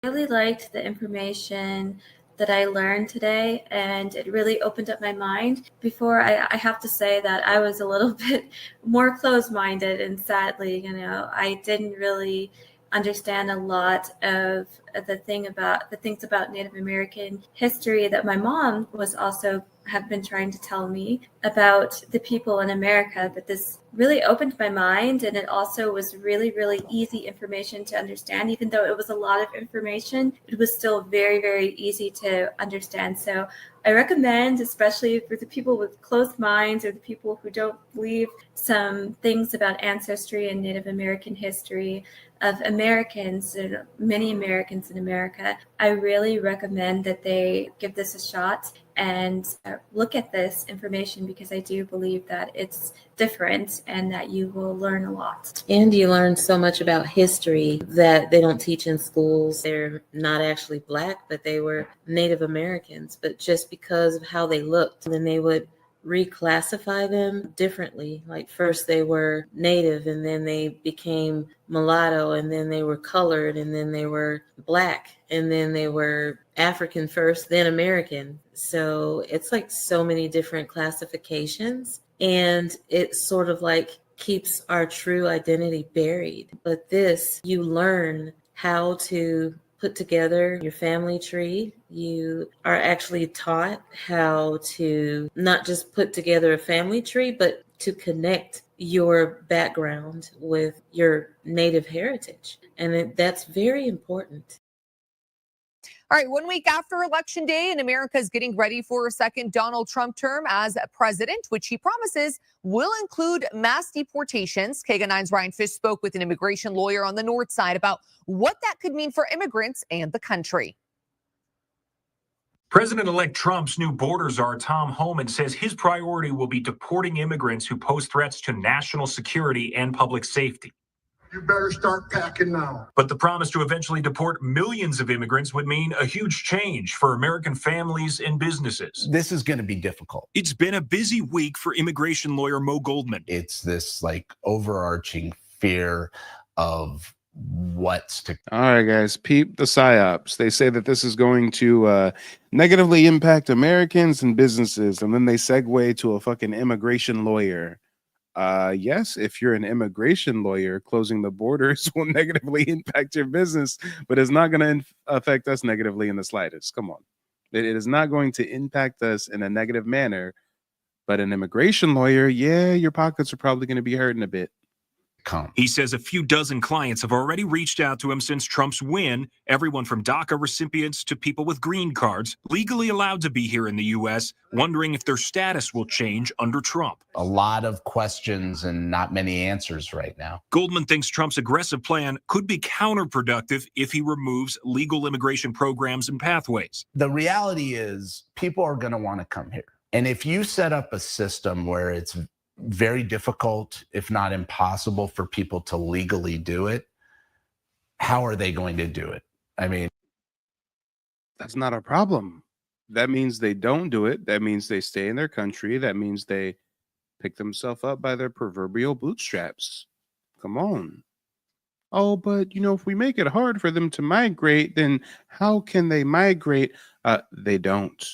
Speaker 9: I really liked the information that I learned today, and it really opened up my mind. Before, I have to say that I was a little bit more closed-minded, and sadly, I didn't really understand a lot of the things about Native American history that my mom was also have been trying to tell me about the people in America. But this really opened my mind, and it also was really, really easy information to understand. Even though it was a lot of information, it was still very, very easy to understand. So I recommend, especially for the people with closed minds or the people who don't believe some things about ancestry and Native American history of Americans, and many Americans in America, I really recommend that they give this a shot and look at this information, because I do believe that it's different and that you will learn a lot.
Speaker 10: And you learn so much about history that they don't teach in schools. They're not actually Black, but they were Native Americans. But just because of how they looked, then they would reclassify them differently. Like first they were Native, and then they became mulatto, and then they were colored, and then they were Black, and then they were African first, then American. So it's like so many different classifications, and it sort of like keeps our true identity buried. But this, you learn how to put together your family tree. You are actually taught how to not just put together a family tree, but to connect your background with your Native heritage. And that's very important.
Speaker 14: All right, 1 week after Election Day, and America is getting ready for a second Donald Trump term as president, which he promises will include mass deportations. KGUN9's Ryan Fish spoke with an immigration lawyer on the north side about what that could mean for immigrants and the country.
Speaker 16: President-elect Trump's new border czar, Tom Homan, says his priority will be deporting immigrants who pose threats to national security and public safety.
Speaker 28: You better start packing now.
Speaker 16: But the promise to eventually deport millions of immigrants would mean a huge change for American families and businesses.
Speaker 17: This is going to be difficult.
Speaker 16: It's been a busy week for immigration lawyer Mo Goldman.
Speaker 17: It's this like overarching fear of what's to.
Speaker 6: All right, guys, peep the psyops. They say that this is going to negatively impact Americans and businesses, and then they segue to a fucking immigration lawyer. Yes, if you're an immigration lawyer, closing the borders will negatively impact your business, but it's not going to affect us negatively in the slightest. Come on. It is not going to impact us in a negative manner, but an immigration lawyer, yeah, your pockets are probably going to be hurting a bit.
Speaker 16: He says a few dozen clients have already reached out to him since Trump's win, everyone from DACA recipients to people with green cards, legally allowed to be here in the U.S., wondering if their status will change under Trump.
Speaker 17: A lot of questions and not many answers right now.
Speaker 16: Goldman thinks Trump's aggressive plan could be counterproductive if he removes legal immigration programs and pathways.
Speaker 17: The reality is people are going to want to come here. And if you set up a system where it's very difficult, if not impossible, for people to legally do it, how are they going to do it? I mean,
Speaker 6: that's not a problem. That means they don't do it. That means they stay in their country. That means they pick themselves up by their proverbial bootstraps. Come on. Oh, but if we make it hard for them to migrate, then how can they migrate? They don't.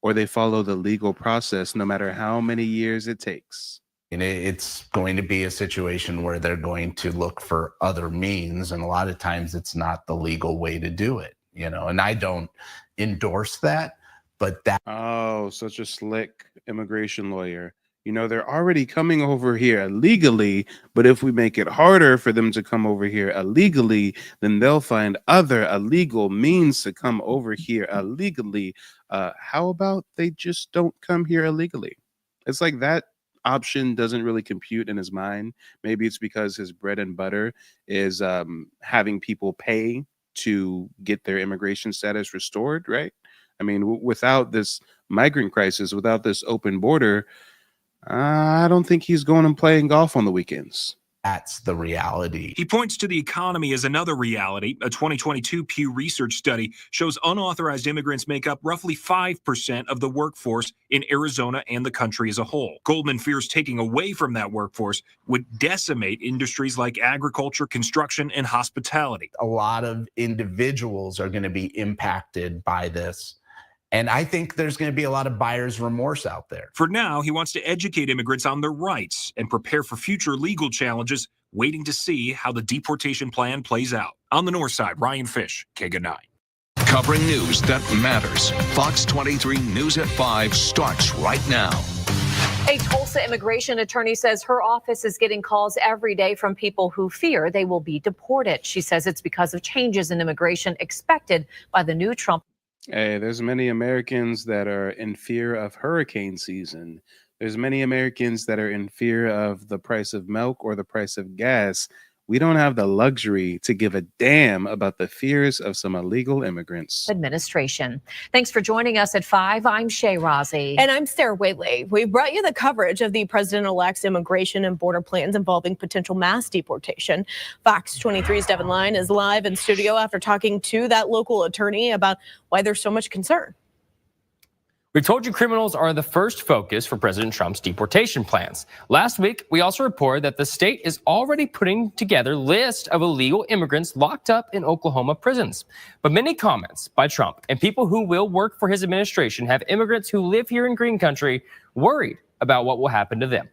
Speaker 6: or they follow the legal process, no matter how many years it takes.
Speaker 17: And it's going to be a situation where they're going to look for other means. And a lot of times it's not the legal way to do it, and I don't endorse that, but that.
Speaker 6: Oh, such a slick immigration lawyer. They're already coming over here illegally, but if we make it harder for them to come over here illegally, then they'll find other illegal means to come over here illegally. How about they just don't come here illegally? It's like that option doesn't really compute in his mind. Maybe it's because his bread and butter is having people pay to get their immigration status restored, right? I mean, without this migrant crisis, without this open border, I don't think he's going and playing golf on the weekends.
Speaker 17: That's the reality.
Speaker 16: He points to the economy as another reality. A 2022 Pew Research study shows unauthorized immigrants make up roughly 5% of the workforce in Arizona and the country as a whole. Goldman fears taking away from that workforce would decimate industries like agriculture, construction, and hospitality.
Speaker 17: A lot of individuals are going to be impacted by this. And I think there's going to be a lot of buyer's remorse out there.
Speaker 16: For now, he wants to educate immigrants on their rights and prepare for future legal challenges, waiting to see how the deportation plan plays out. On the north side, Ryan Fish, KGA 9.
Speaker 1: Covering news that matters. Fox 23 News at 5 starts right now.
Speaker 2: A Tulsa immigration attorney says her office is getting calls every day from people who fear they will be deported. She says it's because of changes in immigration expected by the new Trump.
Speaker 6: Hey, there's many Americans that are in fear of hurricane season. There's many Americans that are in fear of the price of milk or the price of gas. We don't have the luxury to give a damn about the fears of some illegal immigrants.
Speaker 2: Administration. Thanks for joining us at 5. I'm Shay Rozzi.
Speaker 12: And I'm Sarah Whaley. We brought you the coverage of the president-elect's immigration and border plans involving potential mass deportation. Fox 23's Devin Line is live in studio after talking to that local attorney about why there's so much concern.
Speaker 18: We told you criminals are the first focus for President Trump's deportation plans. Last week, we also reported that the state is already putting together lists of illegal immigrants locked up in Oklahoma prisons. But many comments by Trump and people who will work for his administration have immigrants who live here in Green Country worried about what will happen to them.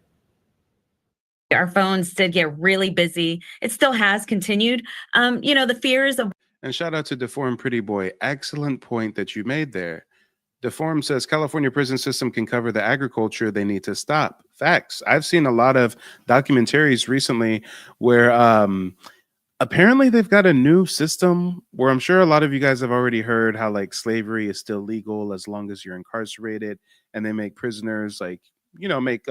Speaker 19: Our phones did get really busy. It still has continued. The fears of.
Speaker 6: And shout out to Deformed Pretty Boy. Excellent point that you made there. Deform says California prison system can cover the agriculture they need to stop. Facts. I've seen a lot of documentaries recently where apparently they've got a new system where I'm sure a lot of you guys have already heard how like slavery is still legal as long as you're incarcerated, and they make prisoners make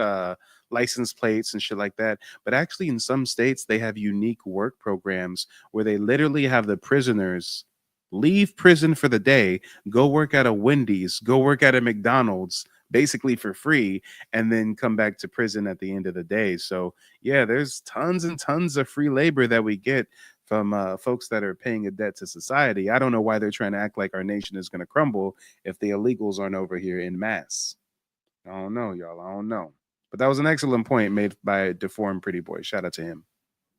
Speaker 6: license plates and shit like that. But actually in some states they have unique work programs where they literally have the prisoners leave prison for the day, go work at a Wendy's, go work at a McDonald's, basically for free, and then come back to prison at the end of the day. So yeah, there's tons and tons of free labor that we get from folks that are paying a debt to society. I don't know why they're trying to act like our nation is going to crumble if the illegals aren't over here in mass. I don't know, y'all. I don't know. But that was an excellent point made by Deformed Pretty Boy. Shout out to him.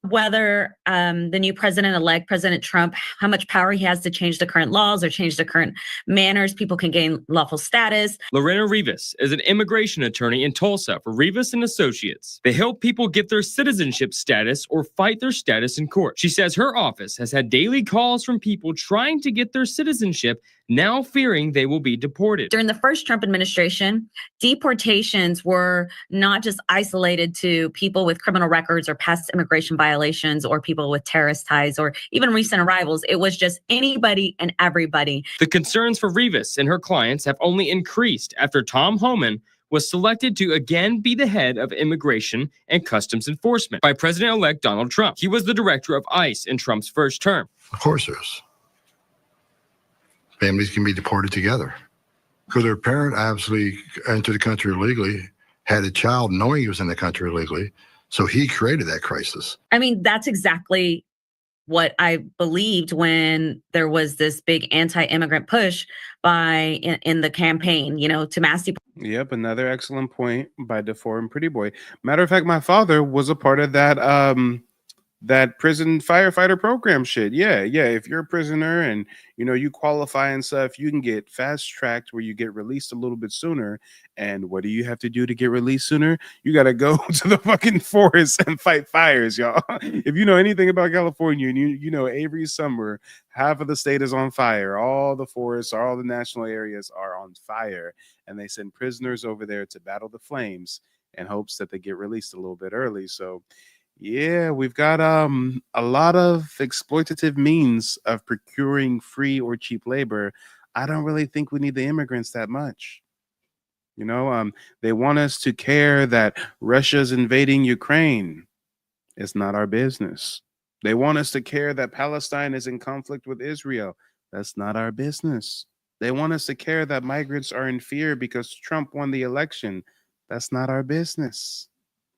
Speaker 19: Whether the new president-elect, President Trump, how much power he has to change the current laws or change the current manners, people can gain lawful status.
Speaker 18: Lorena Rivas is an immigration attorney in Tulsa for Rivas and Associates. They help people get their citizenship status or fight their status in court. She says her office has had daily calls from people trying to get their citizenship, now fearing they will be deported.
Speaker 19: During the first Trump administration, deportations were not just isolated to people with criminal records or past immigration violations or people with terrorist ties or even recent arrivals. It was just anybody and everybody.
Speaker 18: The concerns for Rivas and her clients have only increased after Tom Homan was selected to again be the head of Immigration and Customs Enforcement by President-elect Donald Trump. He was the director of ICE in Trump's first term.
Speaker 28: Of course there's. Families can be deported together because their parent absolutely entered the country illegally, had a child knowing he was in the country illegally. So he created that crisis.
Speaker 19: I mean, that's exactly what I believed when there was this big anti-immigrant push in the campaign, to mass deportation.
Speaker 6: Yep, another excellent point by Deformed Pretty Boy. Matter of fact, my father was a part of that that prison firefighter program shit. Yeah. If you're a prisoner and you qualify and stuff, you can get fast tracked where you get released a little bit sooner. And what do you have to do to get released sooner? You got to go to the fucking forest and fight fires, y'all. If you know anything about California, and you know every summer half of the state is on fire. All the forests, all the national areas are on fire, and they send prisoners over there to battle the flames in hopes that they get released a little bit early. So yeah, we've got a lot of exploitative means of procuring free or cheap labor. I don't really think we need the immigrants that much. They want us to care that Russia's invading Ukraine. It's not our business. They want us to care that Palestine is in conflict with Israel. That's not our business. They want us to care that migrants are in fear because Trump won the election. That's not our business.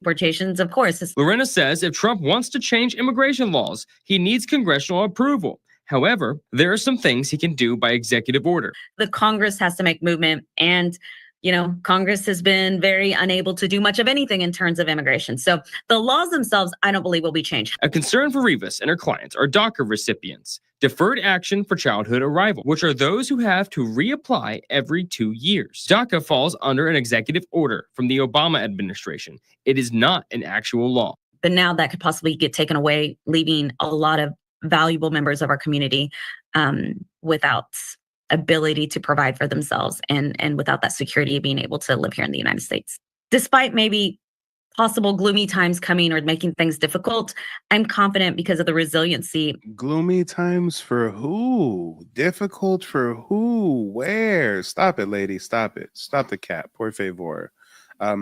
Speaker 19: Deportations, of course.
Speaker 18: Lorena says if Trump wants to change immigration laws, he needs congressional approval. However, there are some things he can do by executive order.
Speaker 19: The Congress has to make movement, and Congress has been very unable to do much of anything in terms of immigration. So the laws themselves, I don't believe will be changed.
Speaker 18: A concern for Rivas and her clients are DACA recipients, deferred action for childhood arrival, which are those who have to reapply every 2 years. DACA falls under an executive order from the Obama administration. It is not an actual law.
Speaker 19: But now that could possibly get taken away, leaving a lot of valuable members of our community without ability to provide for themselves and without that security of being able to live here in the United States. Despite maybe possible gloomy times coming or making things difficult, I'm confident because of the resiliency.
Speaker 6: Gloomy times for who? Difficult for who? Where? Stop it, lady. Stop it. Stop the cap. Por favor. I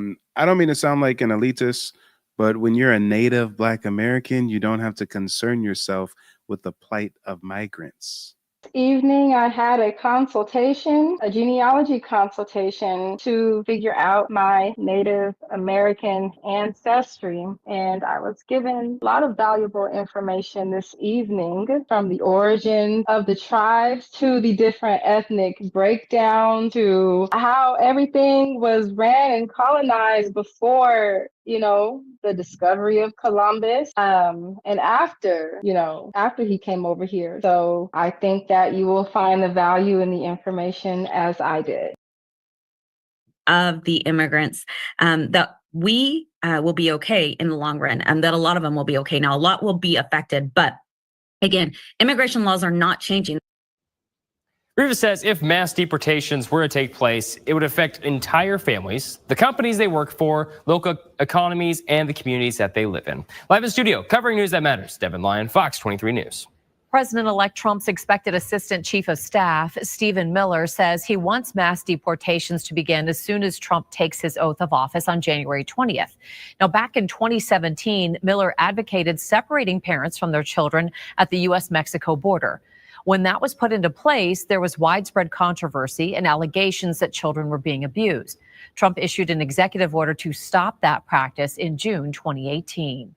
Speaker 6: don't mean to sound like an elitist, but when you're a native Black American, you don't have to concern yourself with the plight of migrants.
Speaker 13: Evening, I had a consultation, a genealogy consultation to figure out my Native American ancestry. And I was given a lot of valuable information this evening, from the origin of the tribes to the different ethnic breakdown to how everything was ran and colonized before the discovery of Columbus, and after he came over here. So I think that you will find the value in the information as I did.
Speaker 19: Of the immigrants, that we will be okay in the long run, and that a lot of them will be okay. Now, a lot will be affected, but again, immigration laws are not changing.
Speaker 18: Rivas says if mass deportations were to take place, it would affect entire families, the companies they work for, local economies, and the communities that they live in. Live in studio, covering news that matters, Devin Lyon, Fox 23 News.
Speaker 2: President-elect Trump's expected Assistant Chief of Staff, Stephen Miller, says he wants mass deportations to begin as soon as Trump takes his oath of office on January 20th. Now, back in 2017, Miller advocated separating parents from their children at the U.S.-Mexico border. When that was put into place, there was widespread controversy and allegations that children were being abused. Trump issued an executive order to stop that practice in June 2018.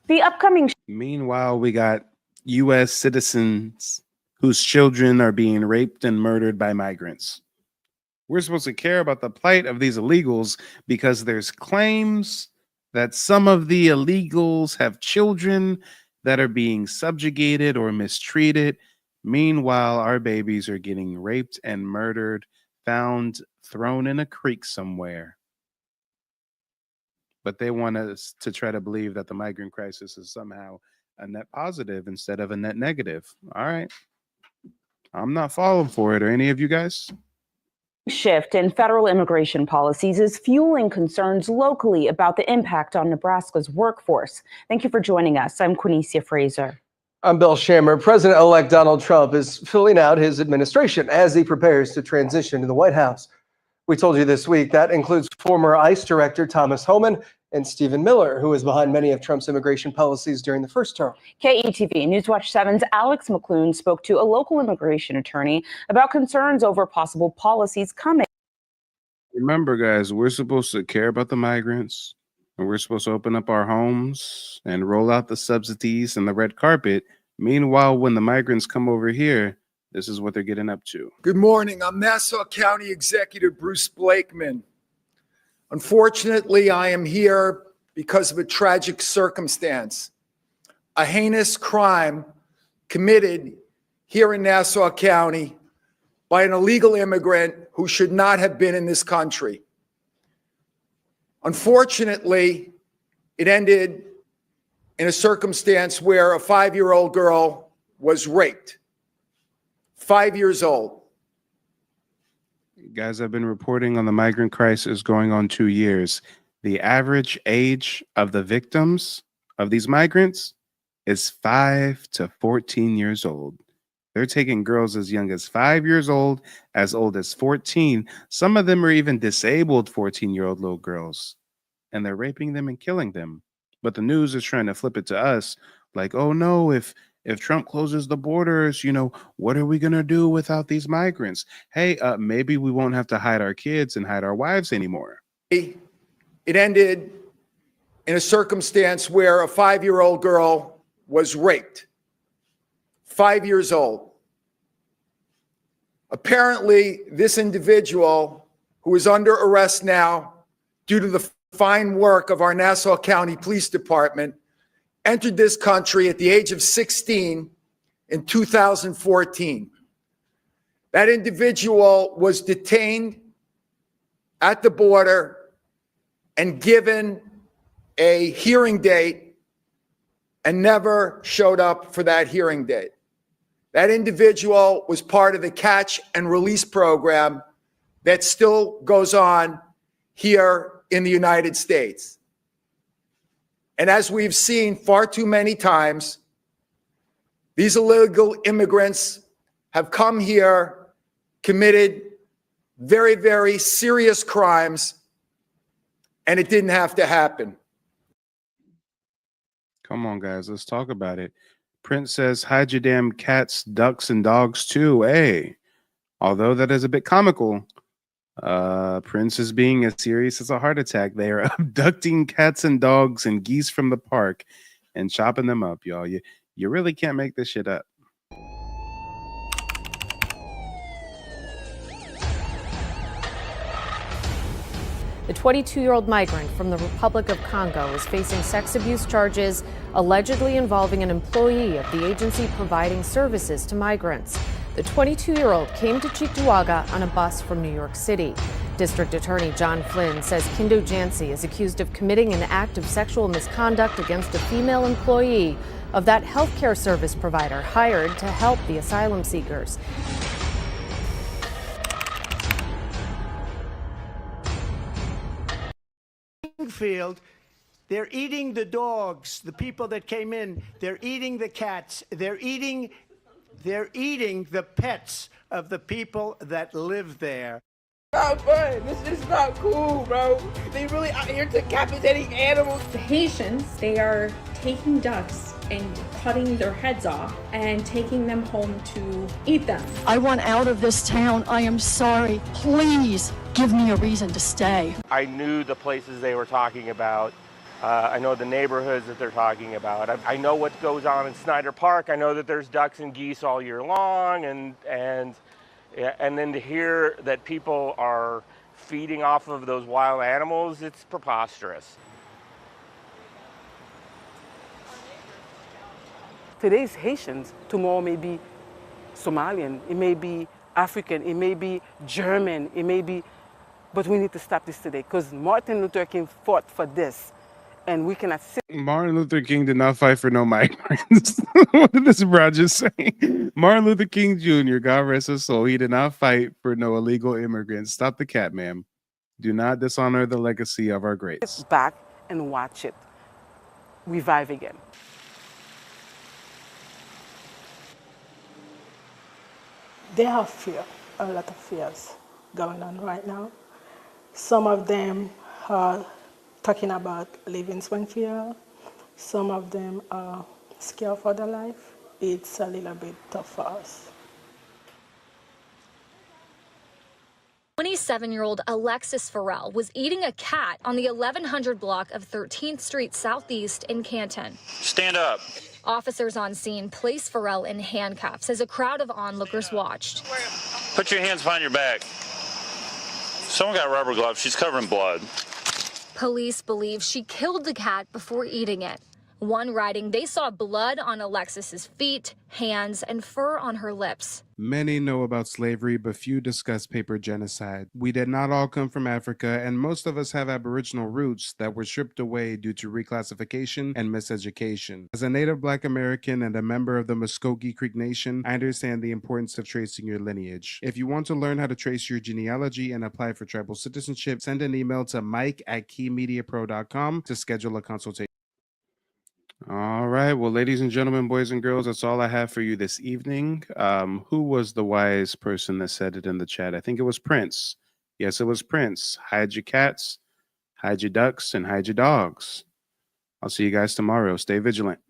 Speaker 13: The upcoming.
Speaker 6: Meanwhile, we got U.S. citizens whose children are being raped and murdered by migrants. We're supposed to care about the plight of these illegals because there's claims that some of the illegals have children that are being subjugated or mistreated. Meanwhile, our babies are getting raped and murdered, found thrown in a creek somewhere. But they want us to try to believe that the migrant crisis is somehow a net positive instead of a net negative. All right. I'm not falling for it. Or any of you guys?
Speaker 20: Shift in federal immigration policies is fueling concerns locally about the impact on Nebraska's workforce. Thank you for joining us. I'm Quinicia Fraser.
Speaker 21: I'm Bill Shammer. President-elect Donald Trump is filling out his administration as he prepares to transition to the White House. We told you this week that includes former ICE Director Thomas Homan and Stephen Miller, who was behind many of Trump's immigration policies during the first term.
Speaker 20: KETV Newswatch 7's Alex McClune spoke to a local immigration attorney about concerns over possible policies coming.
Speaker 6: Remember, guys, we're supposed to care about the migrants, and we're supposed to open up our homes and roll out the subsidies and the red carpet. Meanwhile, when the migrants come over here, this is what they're getting up to.
Speaker 22: Good morning. I'm Nassau County Executive Bruce Blakeman. Unfortunately, I am here because of a tragic circumstance. a heinous crime committed here in Nassau County by an illegal immigrant who should not have been in this country. Unfortunately, it ended in a circumstance where a 5-year-old girl was raped. 5 years old.
Speaker 6: Guys, I've been reporting on the migrant crisis going on 2 years. The average age of the victims of these migrants is 5 to 14 years old. They're taking girls as young as 5 years old as 14. Some of them are even disabled 14-year-old little girls, and they're raping them and killing them. But the news is trying to flip it to us like, oh no, if Trump closes the borders, what are we going to do without these migrants? Hey, maybe we won't have to hide our kids and hide our wives anymore.
Speaker 22: It ended in a circumstance where a 5-year-old girl was raped. 5 years old. Apparently, this individual, who is under arrest now due to the fine work of our Nassau County Police Department, entered this country at the age of 16 in 2014. That individual was detained at the border and given a hearing date and never showed up for that hearing date. That individual was part of the catch and release program that still goes on here in the United States. And as we've seen far too many times, these illegal immigrants have come here, committed very, very serious crimes, and it didn't have to happen.
Speaker 6: Come on, guys, let's talk about it. Prince says, hide your damn cats, ducks, and dogs too. Hey, although that is a bit comical, Prince is being as serious as a heart attack. They are abducting cats and dogs and geese from the park and chopping them up, y'all. You really can't make this shit up.
Speaker 4: The 22-year-old migrant from the Republic of Congo is facing sex abuse charges allegedly involving an employee of the agency providing services to migrants. The 22-year-old came to Cheektowaga on a bus from New York City. District Attorney John Flynn says Kindo Jancy is accused of committing an act of sexual misconduct against a female employee of that healthcare service provider hired to help the asylum seekers.
Speaker 5: Field, they're eating the dogs, the people that came in, they're eating the cats, they're eating the pets of the people that live there.
Speaker 7: Not fun. This is not cool, bro. They really out here decapitating animals.
Speaker 23: The Haitians, they are taking ducks and cutting their heads off and taking them home to eat them.
Speaker 24: I want out of this town. I am sorry. Please give me a reason to stay.
Speaker 25: I knew the places they were talking about. I know the neighborhoods that they're talking about. I know what goes on in Snyder Park. I know that there's ducks and geese all year long, and then to hear that people are feeding off of those wild animals, it's preposterous.
Speaker 26: Today's Haitians, tomorrow may be Somalian, it may be African, it may be German, it may be, but we need to stop this today because Martin Luther King fought for this. And we cannot sit.
Speaker 6: Martin Luther King did not fight for no migrants. What did this bro just say? Martin Luther King Jr., God rest his soul, he did not fight for no illegal immigrants. Stop the cat, ma'am. Do not dishonor the legacy of our greats.
Speaker 26: Sit back and watch it revive again.
Speaker 27: They have fear, a lot of fears going on right now. Some of them are talking about leaving Springfield. Some of them are scared for their life. It's a little bit tough for us.
Speaker 29: 27-year-old Alexis Farrell was eating a cat on the 1100 block of 13th Street Southeast in Canton.
Speaker 30: Stand up.
Speaker 29: Officers on scene placed Farrell in handcuffs as a crowd of onlookers watched.
Speaker 30: Put your hands behind your back. Someone got rubber gloves. She's covered in blood.
Speaker 29: Police believe she killed the cat before eating it. One writing they saw blood on Alexis's feet, hands, and fur on her lips.
Speaker 6: Many know about slavery, but few discuss paper genocide. We did not all come from Africa, and most of us have Aboriginal roots that were stripped away due to reclassification and miseducation. As a Native Black American and a member of the Muscogee Creek Nation, I understand the importance of tracing your lineage. If you want to learn how to trace your genealogy and apply for tribal citizenship, send an email to mike@keymediapro.com to schedule a consultation. All right. Well, ladies and gentlemen, boys and girls, that's all I have for you this evening. Who was the wise person that said it in the chat? I think it was Prince. Yes, it was Prince. Hide your cats, hide your ducks, and hide your dogs. I'll see you guys tomorrow. Stay vigilant.